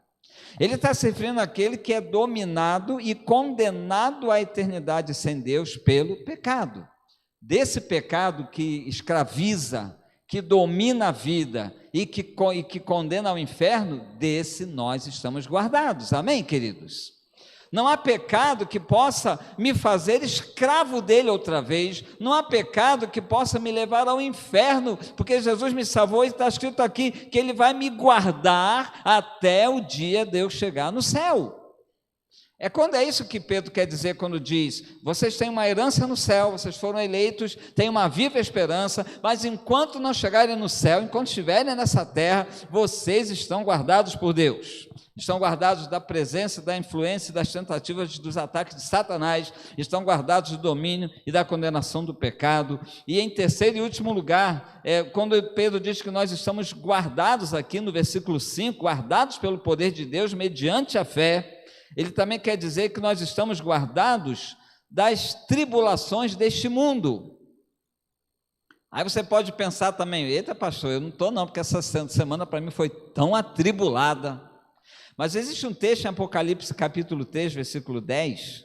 Ele está se referindo àquele que é dominado e condenado à eternidade sem Deus pelo pecado. Desse pecado que escraviza, que domina a vida e que condena ao inferno, desse nós estamos guardados. Amém, queridos? Não há pecado que possa me fazer escravo dele outra vez, não há pecado que possa me levar ao inferno, porque Jesus me salvou e está escrito aqui que ele vai me guardar até o dia de eu chegar no céu. É isso que Pedro quer dizer quando diz, vocês têm uma herança no céu, vocês foram eleitos, têm uma viva esperança, mas enquanto não chegarem no céu, enquanto estiverem nessa terra, vocês estão guardados por Deus, estão guardados da presença, da influência e das tentativas dos ataques de Satanás, estão guardados do domínio e da condenação do pecado. E em terceiro e último lugar, quando Pedro diz que nós estamos guardados aqui no versículo 5, guardados pelo poder de Deus mediante a fé, ele também quer dizer que nós estamos guardados das tribulações deste mundo. Aí você pode pensar também, eita pastor, eu não estou não, porque essa semana para mim foi tão atribulada. Mas existe um texto em Apocalipse capítulo 3, versículo 10,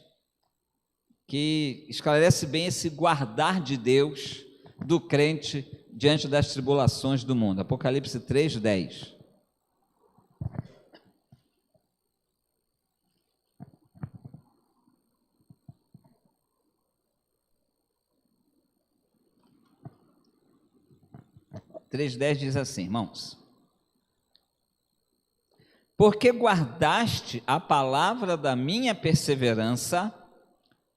que esclarece bem esse guardar de Deus do crente diante das tribulações do mundo. Apocalipse 3, 10. (3:10) diz assim, irmãos: porque guardaste a palavra da minha perseverança,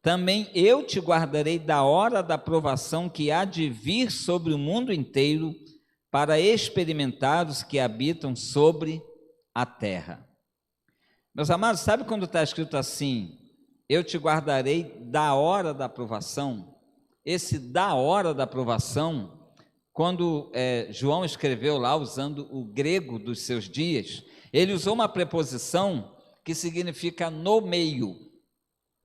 também eu te guardarei da hora da provação que há de vir sobre o mundo inteiro, para experimentar os que habitam sobre a terra. Meus amados, sabe quando está escrito assim, eu te guardarei da hora da provação? Esse da hora da provação, quando João escreveu lá, usando o grego dos seus dias, ele usou uma preposição que significa no meio.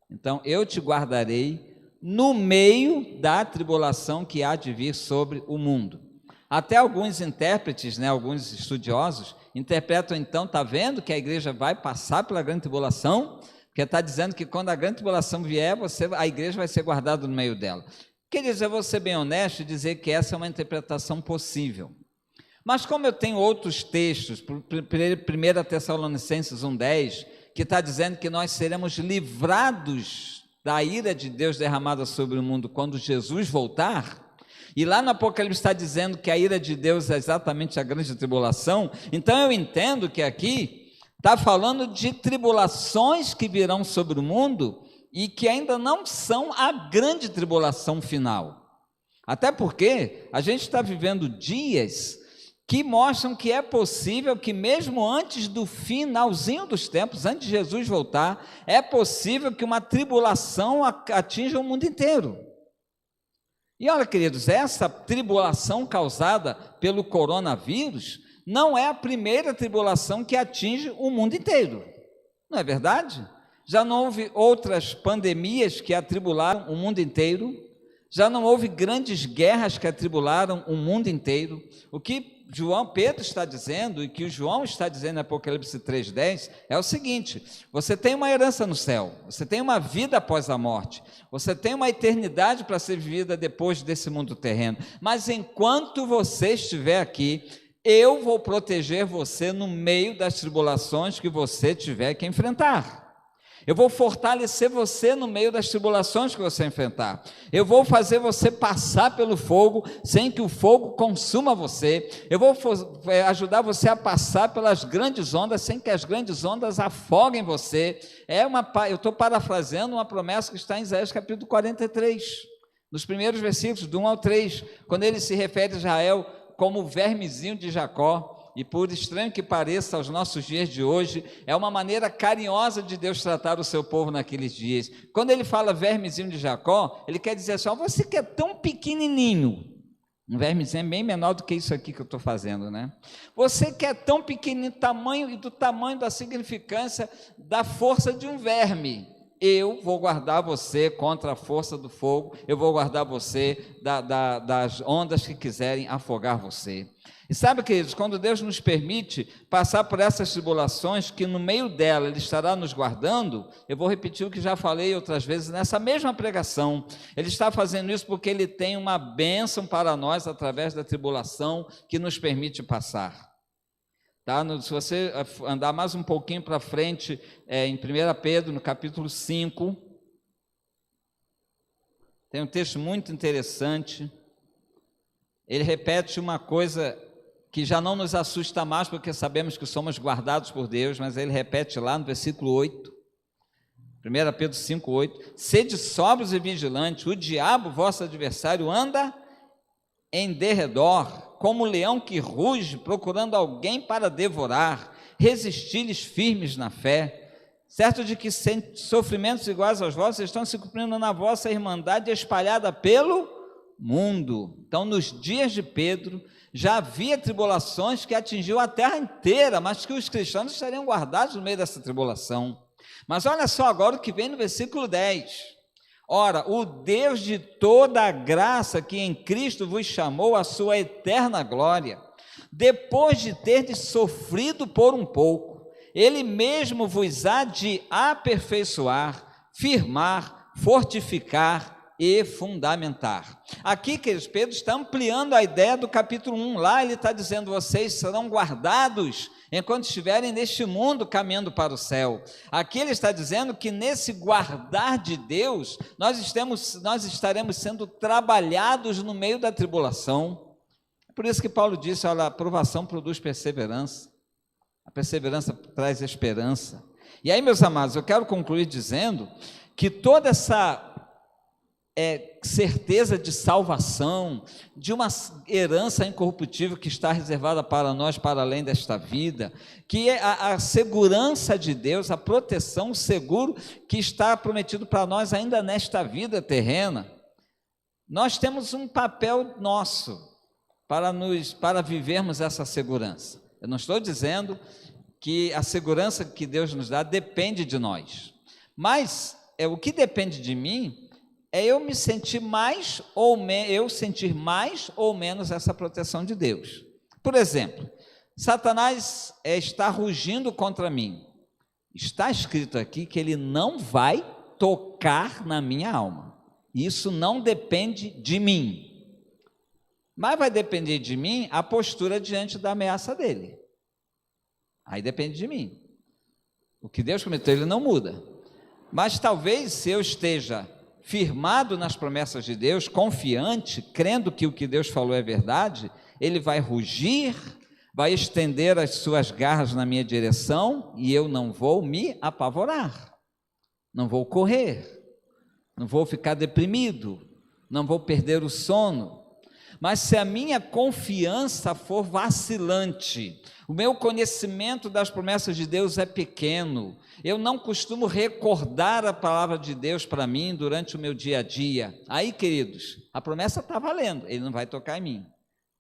Então, eu te guardarei no meio da tribulação que há de vir sobre o mundo. Até alguns intérpretes, alguns estudiosos, interpretam então, está vendo que a igreja vai passar pela grande tribulação? Porque está dizendo que quando a grande tribulação vier, a igreja vai ser guardada no meio dela. Queridos, eu vou ser bem honesto e dizer que essa é uma interpretação possível. Mas como eu tenho outros textos, 1 Tessalonicenses 1,10, que está dizendo que nós seremos livrados da ira de Deus derramada sobre o mundo quando Jesus voltar, e lá no Apocalipse está dizendo que a ira de Deus é exatamente a grande tribulação, então eu entendo que aqui está falando de tribulações que virão sobre o mundo e que ainda não são a grande tribulação final. Até porque a gente está vivendo dias que mostram que é possível que mesmo antes do finalzinho dos tempos, antes de Jesus voltar, é possível que uma tribulação atinja o mundo inteiro. E olha, queridos, essa tribulação causada pelo coronavírus não é a primeira tribulação que atinge o mundo inteiro, não é verdade? Já não houve outras pandemias que atribularam o mundo inteiro, já não houve grandes guerras que atribularam o mundo inteiro. O que Pedro está dizendo, e que o João está dizendo em Apocalipse 3,10, é o seguinte: você tem uma herança no céu, você tem uma vida após a morte, você tem uma eternidade para ser vivida depois desse mundo terreno, mas enquanto você estiver aqui, eu vou proteger você no meio das tribulações que você tiver que enfrentar. Eu vou fortalecer você no meio das tribulações que você enfrentar. Eu vou fazer você passar pelo fogo sem que o fogo consuma você. Eu vou ajudar você a passar pelas grandes ondas sem que as grandes ondas afoguem você. Eu estou parafraseando uma promessa que está em Isaías capítulo 43, nos primeiros versículos, do 1 ao 3, quando ele se refere a Israel como o vermezinho de Jacó. E por estranho que pareça aos nossos dias de hoje, é uma maneira carinhosa de Deus tratar o seu povo naqueles dias. Quando ele fala vermezinho de Jacó, ele quer dizer assim, você que é tão pequenininho, um vermezinho é bem menor do que isso aqui que eu estou fazendo, né? Você que é tão pequenininho, do tamanho da significância da força de um verme, eu vou guardar você contra a força do fogo, eu vou guardar você das ondas que quiserem afogar você. E sabe, queridos, quando Deus nos permite passar por essas tribulações, que no meio dela Ele estará nos guardando, eu vou repetir o que já falei outras vezes nessa mesma pregação, Ele está fazendo isso porque Ele tem uma bênção para nós através da tribulação que nos permite passar. Tá? Se você andar mais um pouquinho para frente, em 1 Pedro, no capítulo 5, tem um texto muito interessante. Ele repete uma coisa que já não nos assusta mais, porque sabemos que somos guardados por Deus, mas ele repete lá no versículo 8, 1 Pedro 5, 8, sede sóbrios e vigilantes, o diabo, vosso adversário, anda em derredor, como leão que ruge, procurando alguém para devorar, resistir-lhes firmes na fé, certo de que sofrimentos iguais aos vossos estão se cumprindo na vossa irmandade espalhada pelo mundo. Então, nos dias de Pedro, já havia tribulações que atingiu a terra inteira, mas que os cristãos estariam guardados no meio dessa tribulação. Mas olha só agora o que vem no versículo 10. Ora, o Deus de toda a graça que em Cristo vos chamou à sua eterna glória, depois de terdes sofrido por um pouco, Ele mesmo vos há de aperfeiçoar, firmar, fortificar e fundamentar. Aqui, queridos, Pedro está ampliando a ideia do capítulo 1, lá ele está dizendo, vocês serão guardados enquanto estiverem neste mundo caminhando para o céu. Aqui ele está dizendo que nesse guardar de Deus, nós estaremos sendo trabalhados no meio da tribulação. Por isso que Paulo disse, olha, a provação produz perseverança. A perseverança traz esperança. E aí, meus amados, eu quero concluir dizendo que toda essa certeza de salvação, de uma herança incorruptível que está reservada para nós para além desta vida, que é a segurança de Deus, a proteção, o seguro que está prometido para nós ainda nesta vida terrena. Nós temos um papel nosso para vivermos essa segurança. Eu não estou dizendo que a segurança que Deus nos dá depende de nós, mas o que depende de mim é eu me sentir mais ou menos essa proteção de Deus. Por exemplo, Satanás está rugindo contra mim. Está escrito aqui que ele não vai tocar na minha alma. Isso não depende de mim. Mas vai depender de mim a postura diante da ameaça dele. Aí depende de mim. O que Deus prometeu, ele não muda. Mas talvez se eu esteja firmado nas promessas de Deus, confiante, crendo que o que Deus falou é verdade, ele vai rugir, vai estender as suas garras na minha direção e eu não vou me apavorar, não vou correr, não vou ficar deprimido, não vou perder o sono. Mas se a minha confiança for vacilante, o meu conhecimento das promessas de Deus é pequeno, eu não costumo recordar a palavra de Deus para mim durante o meu dia a dia. Aí, queridos, a promessa está valendo, ele não vai tocar em mim.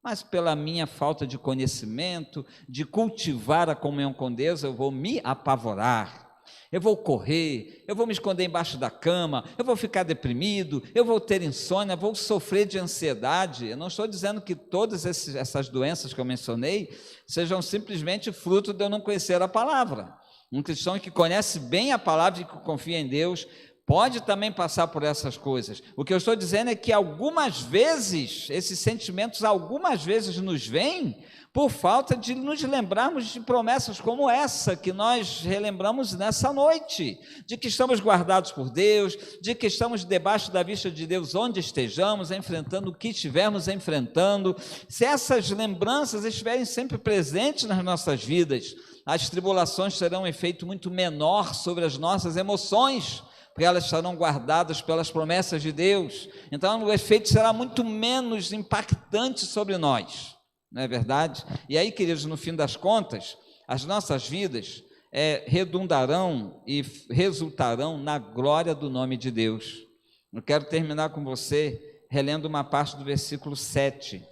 Mas pela minha falta de conhecimento, de cultivar a comunhão com Deus, eu vou me apavorar. Eu vou correr, eu vou me esconder embaixo da cama, eu vou ficar deprimido, eu vou ter insônia, vou sofrer de ansiedade. Eu não estou dizendo que todas essas doenças que eu mencionei sejam simplesmente fruto de eu não conhecer a palavra. Um cristão que conhece bem a palavra e que confia em Deus pode também passar por essas coisas. O que eu estou dizendo é que algumas vezes, esses sentimentos algumas vezes nos vêm por falta de nos lembrarmos de promessas como essa que nós relembramos nessa noite, de que estamos guardados por Deus, de que estamos debaixo da vista de Deus onde estejamos, enfrentando o que estivermos enfrentando. Se essas lembranças estiverem sempre presentes nas nossas vidas, as tribulações terão um efeito muito menor sobre as nossas emoções, porque elas estarão guardadas pelas promessas de Deus. Então o efeito será muito menos impactante sobre nós. Não é verdade? E aí, queridos, no fim das contas, as nossas vidas redundarão e resultarão na glória do nome de Deus. Eu quero terminar com você relendo uma parte do versículo 7.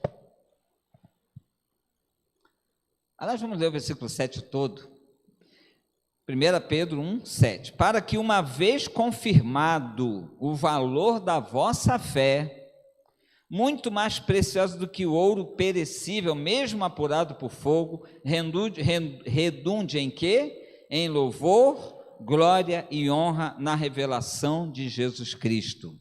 Aliás, vamos ler o versículo 7 todo. 1 Pedro 1, 7. Para que, uma vez confirmado o valor da vossa fé, muito mais precioso do que o ouro perecível, mesmo apurado por fogo, redunde em quê? Em louvor, glória e honra na revelação de Jesus Cristo.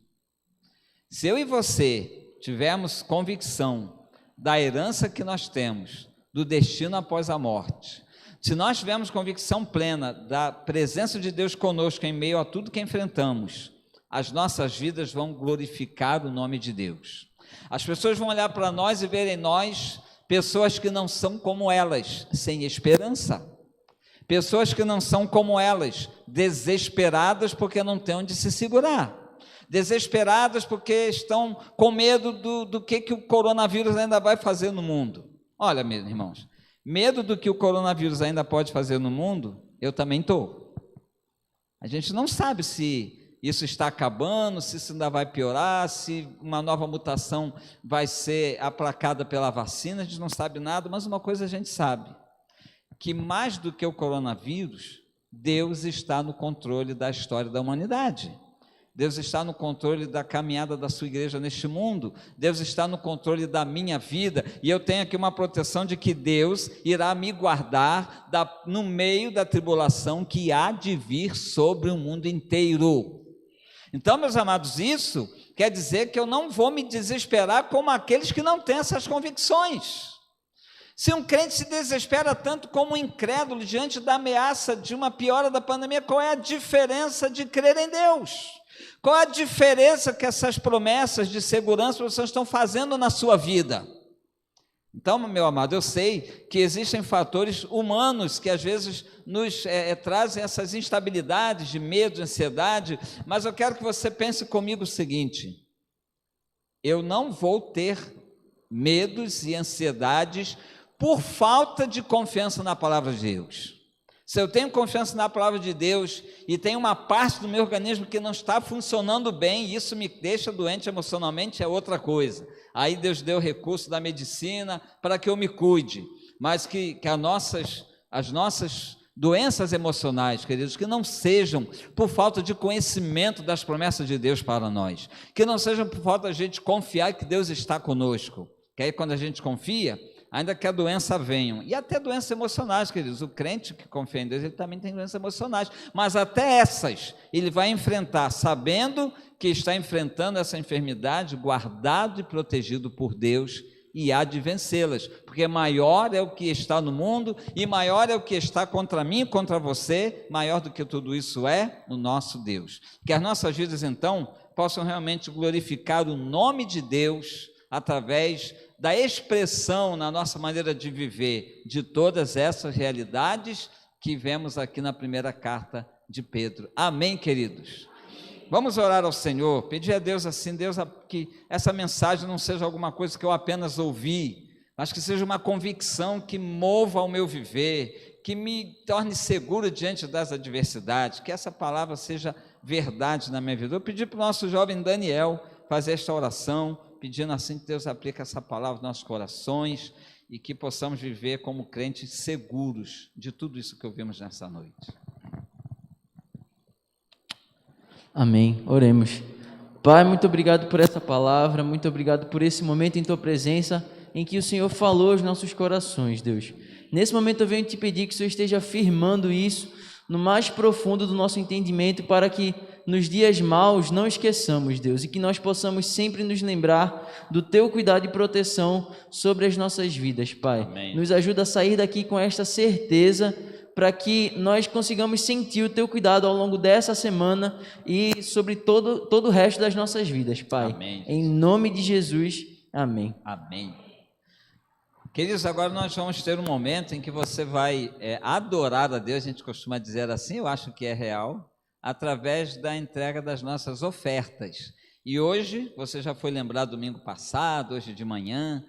Se eu e você tivermos convicção da herança que nós temos, do destino após a morte, se nós tivermos convicção plena da presença de Deus conosco em meio a tudo que enfrentamos, as nossas vidas vão glorificar o nome de Deus. As pessoas vão olhar para nós e ver em nós pessoas que não são como elas, sem esperança. Pessoas que não são como elas, desesperadas porque não têm onde se segurar. Desesperadas porque estão com medo do que o coronavírus ainda vai fazer no mundo. Olha, meus irmãos, medo do que o coronavírus ainda pode fazer no mundo, eu também estou. A gente não sabe se isso está acabando, se isso ainda vai piorar, se uma nova mutação vai ser aplacada pela vacina, a gente não sabe nada, mas uma coisa a gente sabe, que mais do que o coronavírus, Deus está no controle da história da humanidade. Deus está no controle da caminhada da sua igreja neste mundo, Deus está no controle da minha vida, e eu tenho aqui uma proteção de que Deus irá me guardar no meio da tribulação que há de vir sobre o mundo inteiro. Então, meus amados, isso quer dizer que eu não vou me desesperar como aqueles que não têm essas convicções. Se um crente se desespera tanto como um incrédulo diante da ameaça de uma piora da pandemia, qual é a diferença de crer em Deus? Qual é a diferença que essas promessas de segurança vocês estão fazendo na sua vida? Então, meu amado, eu sei que existem fatores humanos que às vezes nos trazem essas instabilidades de medo, de ansiedade, mas eu quero que você pense comigo o seguinte: eu não vou ter medos e ansiedades por falta de confiança na palavra de Deus. Se eu tenho confiança na palavra de Deus e tem uma parte do meu organismo que não está funcionando bem, e isso me deixa doente emocionalmente, é outra coisa. Aí Deus deu recurso da medicina para que eu me cuide, mas que as nossas doenças emocionais, queridos, que não sejam por falta de conhecimento das promessas de Deus para nós, que não sejam por falta de a gente confiar que Deus está conosco, que aí quando a gente confia, ainda que a doença venha, e até doenças emocionais, queridos, o crente que confia em Deus, ele também tem doenças emocionais, mas até essas, ele vai enfrentar, sabendo que está enfrentando essa enfermidade, guardado e protegido por Deus, e há de vencê-las, porque maior é o que está no mundo, e maior é o que está contra mim e contra você, maior do que tudo isso é o nosso Deus. Que as nossas vidas, então, possam realmente glorificar o nome de Deus, através da expressão na nossa maneira de viver de todas essas realidades que vemos aqui na primeira carta de Pedro. Amém, queridos? Vamos orar ao Senhor, pedir a Deus assim, Deus, que essa mensagem não seja alguma coisa que eu apenas ouvi, mas que seja uma convicção que mova o meu viver, que me torne seguro diante das adversidades, que essa palavra seja verdade na minha vida. Eu pedi para o nosso jovem Daniel fazer esta oração, pedindo assim que Deus aplique essa palavra nos nossos corações e que possamos viver como crentes seguros de tudo isso que ouvimos nessa noite. Amém. Oremos. Pai, muito obrigado por essa palavra, muito obrigado por esse momento em Tua presença, em que o Senhor falou aos nossos corações, Deus. Nesse momento eu venho te pedir que o Senhor esteja afirmando isso no mais profundo do nosso entendimento, para que nos dias maus não esqueçamos, Deus, e que nós possamos sempre nos lembrar do Teu cuidado e proteção sobre as nossas vidas, Pai. Amém. Nos ajuda a sair daqui com esta certeza, para que nós consigamos sentir o Teu cuidado ao longo dessa semana e sobre todo o resto das nossas vidas, Pai. Amém. Em nome de Jesus, amém. Amém. Queridos, agora nós vamos ter um momento em que você vai adorar a Deus, a gente costuma dizer assim, eu acho que é real, através da entrega das nossas ofertas. E hoje, você já foi lembrado domingo passado, hoje de manhã,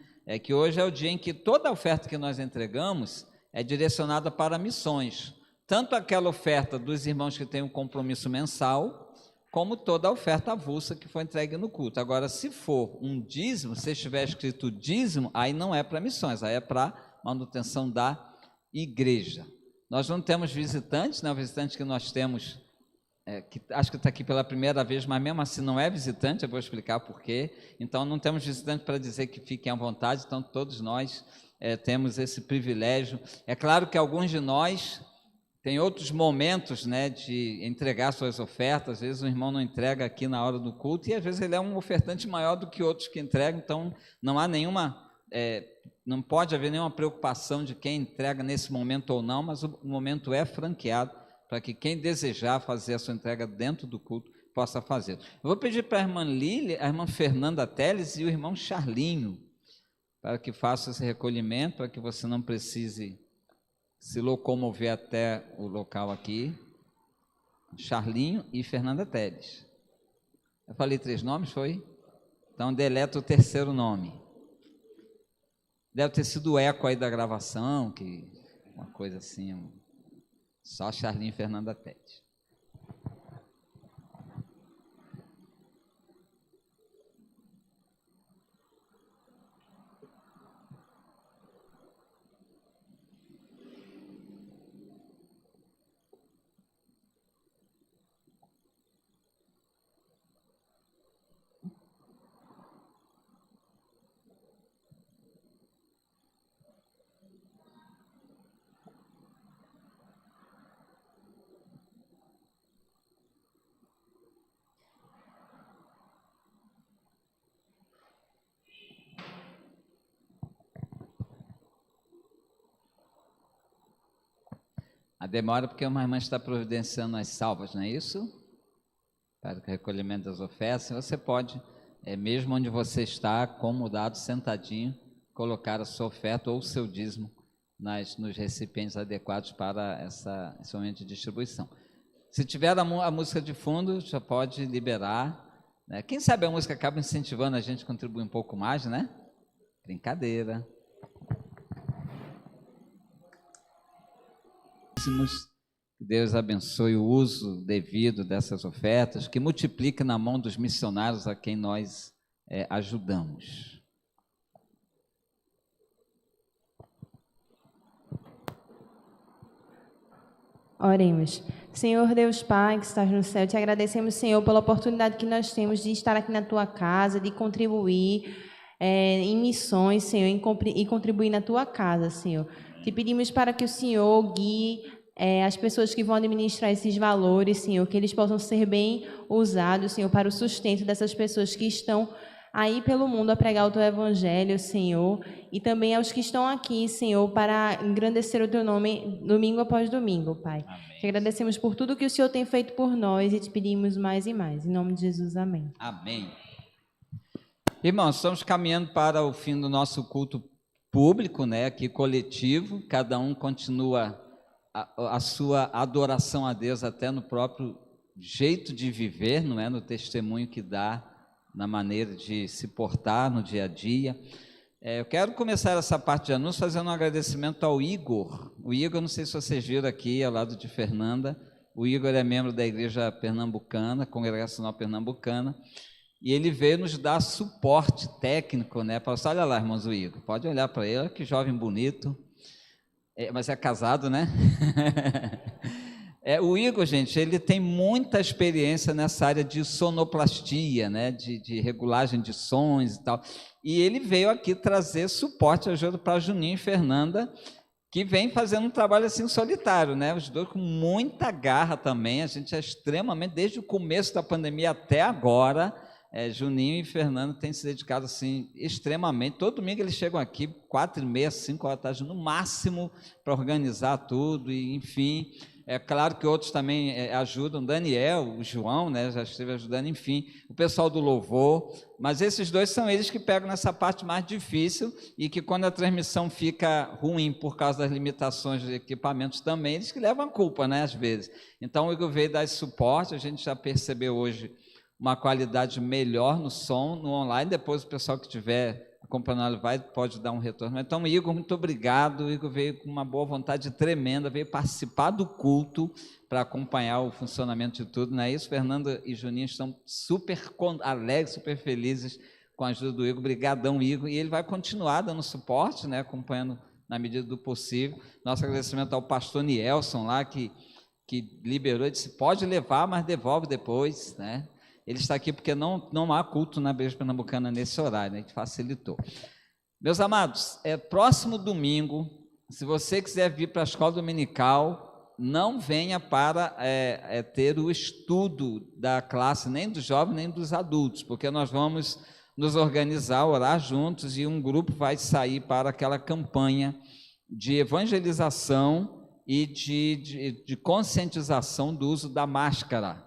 que hoje é o dia em que toda a oferta que nós entregamos é direcionada para missões. Tanto aquela oferta dos irmãos que têm um compromisso mensal, como toda a oferta avulsa que foi entregue no culto. Agora, se for um dízimo, se estiver escrito dízimo, aí não é para missões, aí é para manutenção da igreja. Nós não temos visitantes, né? O visitante que nós temos, que acho que está aqui pela primeira vez, mas mesmo assim não é visitante, eu vou explicar por quê. Então, não temos visitante para dizer que fiquem à vontade, então todos nós temos esse privilégio. É claro que alguns de nós tem outros momentos, né, de entregar suas ofertas. Às vezes o irmão não entrega aqui na hora do culto e às vezes ele é um ofertante maior do que outros que entregam, então não há não pode haver nenhuma preocupação de quem entrega nesse momento ou não, mas o momento é franqueado para que quem desejar fazer a sua entrega dentro do culto possa fazer. Eu vou pedir para a irmã Lília, a irmã Fernanda Teles e o irmão Charlinho para que façam esse recolhimento, para que você não precise se locomover até o local aqui. Charlinho e Fernanda Teles. Eu falei 3 nomes, foi? Então deleta o terceiro nome. Deve ter sido o eco aí da gravação, que uma coisa assim, só Charlinho e Fernanda Teles. A demora porque uma irmã está providenciando as salvas, não é isso? Para o recolhimento das ofertas. Você pode, mesmo onde você está, acomodado, sentadinho, colocar a sua oferta ou o seu dízimo nos recipientes adequados para esse momento de distribuição. Se tiver a música de fundo, já pode liberar, né? Quem sabe a música acaba incentivando a gente a contribuir um pouco mais, né? Brincadeira. Que Deus abençoe o uso devido dessas ofertas, que multiplique na mão dos missionários a quem nós ajudamos. Oremos. Senhor Deus Pai, que estás no céu, te agradecemos, Senhor, pela oportunidade que nós temos de estar aqui na tua casa, de contribuir em missões, Senhor, e contribuir na tua casa, Senhor. Te pedimos para que o Senhor guie as pessoas que vão administrar esses valores, Senhor, que eles possam ser bem usados, Senhor, para o sustento dessas pessoas que estão aí pelo mundo a pregar o teu evangelho, Senhor, e também aos que estão aqui, Senhor, para engrandecer o teu nome domingo após domingo, Pai. Amém. Te agradecemos por tudo que o Senhor tem feito por nós e te pedimos mais e mais. Em nome de Jesus, amém. Amém. Irmãos, estamos caminhando para o fim do nosso culto público, né, aqui coletivo. Cada um continua a sua adoração a Deus até no próprio jeito de viver, não é? No testemunho que dá, na maneira de se portar no dia a dia. Eu quero começar essa parte de anúncio fazendo um agradecimento ao Igor. O Igor, não sei se vocês viram aqui, ao lado de Fernanda, o Igor é membro da Igreja Pernambucana, Congregacional Pernambucana, e ele veio nos dar suporte técnico, né? Olha lá, irmãos, o Igor, pode olhar para ele, olha que jovem bonito, mas é casado, né? O Igor, gente, ele tem muita experiência nessa área de sonoplastia, né? De regulagem de sons e tal, e ele veio aqui trazer suporte e ajuda para Juninho e Fernanda, que vem fazendo um trabalho assim solitário, né? Os dois com muita garra também. A gente é extremamente, desde o começo da pandemia até agora, Juninho e Fernanda têm se dedicado assim extremamente. Todo domingo eles chegam aqui 4h30, 5 horas da tarde no máximo para organizar tudo e enfim. É claro que outros também ajudam, Daniel, o João, né, já esteve ajudando, enfim, o pessoal do louvor, mas esses dois são eles que pegam nessa parte mais difícil e que quando a transmissão fica ruim por causa das limitações de equipamentos também, eles que levam a culpa, né, às vezes. Então o Igor veio dar esse suporte, a gente já percebeu hoje uma qualidade melhor no som, no online, depois o pessoal que estiver acompanhando pode dar um retorno. Então, Igor, muito obrigado. O Igor veio com uma boa vontade tremenda, veio participar do culto para acompanhar o funcionamento de tudo, não é isso? Fernanda e Juninho estão super alegres, super felizes com a ajuda do Igor. Obrigadão, Igor. E ele vai continuar dando suporte, né, acompanhando na medida do possível. Nosso agradecimento ao pastor Nielson lá, que liberou e disse, pode levar, mas devolve depois, né? Ele está aqui porque não há culto na Igreja Pernambucana nesse horário, né, que facilitou. Meus amados, próximo domingo, se você quiser vir para a escola dominical, não venha para ter o estudo da classe, nem dos jovens, nem dos adultos, porque nós vamos nos organizar, orar juntos, e um grupo vai sair para aquela campanha de evangelização e de conscientização do uso da máscara.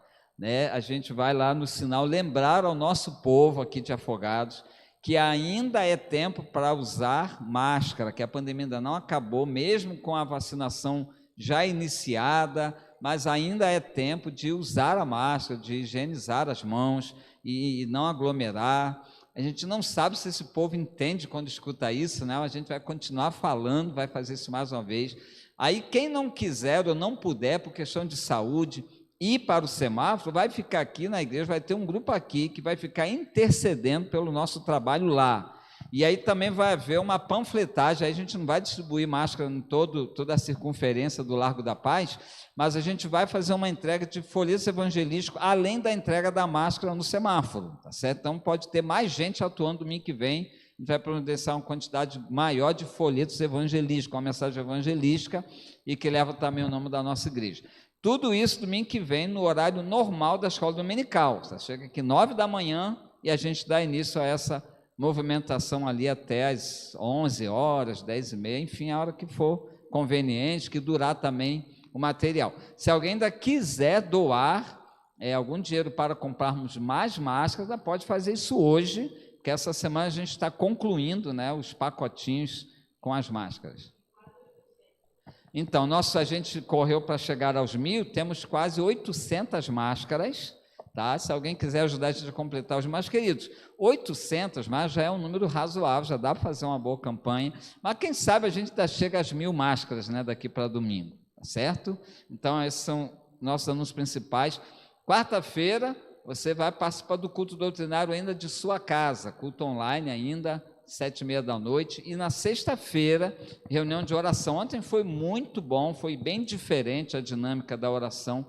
A gente vai lá no sinal lembrar ao nosso povo aqui de Afogados que ainda é tempo para usar máscara, que a pandemia ainda não acabou, mesmo com a vacinação já iniciada, mas ainda é tempo de usar a máscara, de higienizar as mãos e não aglomerar. A gente não sabe se esse povo entende quando escuta isso, né? A gente vai continuar falando, vai fazer isso mais uma vez. Aí quem não quiser ou não puder, por questão de saúde, ir para o semáforo, vai ficar aqui na igreja, vai ter um grupo aqui que vai ficar intercedendo pelo nosso trabalho lá. E aí também vai haver uma panfletagem, aí a gente não vai distribuir máscara em toda a circunferência do Largo da Paz, mas a gente vai fazer uma entrega de folhetos evangelísticos, além da entrega da máscara no semáforo, tá certo? Então pode ter mais gente atuando domingo que vem, a gente vai providenciar uma quantidade maior de folhetos evangelísticos, uma mensagem evangelística, e que leva também o nome da nossa igreja. Tudo isso domingo que vem, no horário normal da escola dominical. Você chega aqui 9 da manhã e a gente dá início a essa movimentação ali até as 11 horas, 10h30, enfim, a hora que for conveniente, que durar também o material. Se alguém ainda quiser doar algum dinheiro para comprarmos mais máscaras, pode fazer isso hoje, porque essa semana a gente está concluindo, né, os pacotinhos com as máscaras. Então, a gente correu para chegar aos 1.000, temos quase 800 máscaras, tá? Se alguém quiser ajudar a gente a completar os mais queridos, 800, mas já é um número razoável, já dá para fazer uma boa campanha, mas quem sabe a gente ainda chega às 1.000 máscaras, né, daqui para domingo, tá certo? Então, esses são nossos anúncios principais. Quarta-feira, você vai participar do culto doutrinário ainda de sua casa, culto online ainda, 7h30 da noite, e na sexta-feira, reunião de oração. Ontem foi muito bom, foi bem diferente a dinâmica da oração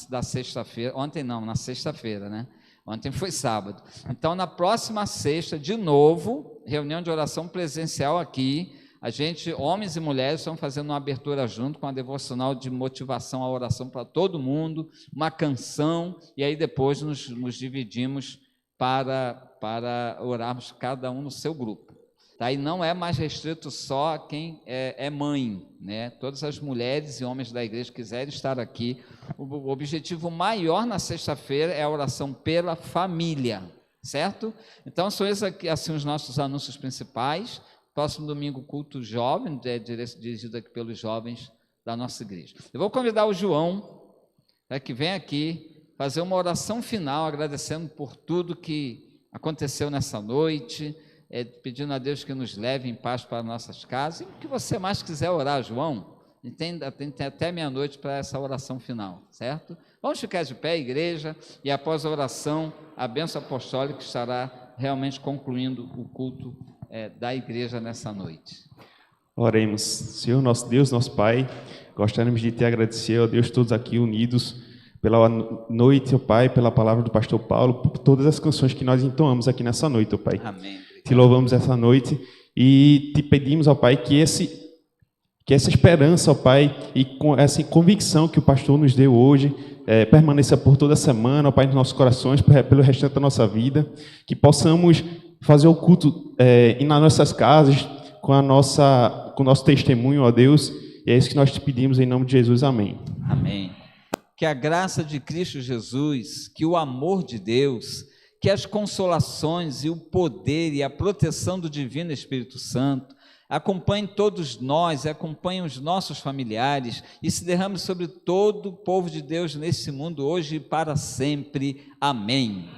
da sexta-feira. Ontem não, na sexta-feira, né? Ontem foi sábado. Então, na próxima sexta, de novo, reunião de oração presencial aqui. A gente, homens e mulheres, estão fazendo uma abertura junto com a devocional de motivação à oração para todo mundo, uma canção, e aí depois nos dividimos para orarmos cada um no seu grupo. Tá? E não é mais restrito só a quem é mãe, né? Todas as mulheres e homens da igreja que quiserem estar aqui. O objetivo maior na sexta-feira é a oração pela família, certo? Então, são esses aqui, assim, os nossos anúncios principais. Próximo domingo, culto jovem, dirigido aqui pelos jovens da nossa igreja. Eu vou convidar o João, que vem aqui fazer uma oração final, agradecendo por tudo que aconteceu nessa noite, pedindo a Deus que nos leve em paz para nossas casas. E o que você mais quiser orar, João, tem até meia-noite para essa oração final, certo? Vamos ficar de pé, igreja, e após a oração, a bênção apostólica estará realmente concluindo o culto da igreja nessa noite. Oremos. Senhor, nosso Deus, nosso Pai, gostaríamos de te agradecer, ó Deus, todos aqui unidos, pela noite, ó Pai, pela palavra do pastor Paulo, por todas as canções que nós entoamos aqui nessa noite, ó Pai. Amém. Te louvamos essa noite e te pedimos, ó Pai, que essa esperança, ó Pai, e com essa convicção que o pastor nos deu hoje, permaneça por toda a semana, ó Pai, nos nossos corações, pelo restante da nossa vida, que possamos fazer o culto ir nas nossas casas, com o nosso testemunho, ó Deus, e é isso que nós te pedimos em nome de Jesus. Amém. Amém. Que a graça de Cristo Jesus, que o amor de Deus, que as consolações e o poder e a proteção do Divino Espírito Santo acompanhem todos nós, acompanhem os nossos familiares e se derrame sobre todo o povo de Deus nesse mundo hoje e para sempre. Amém.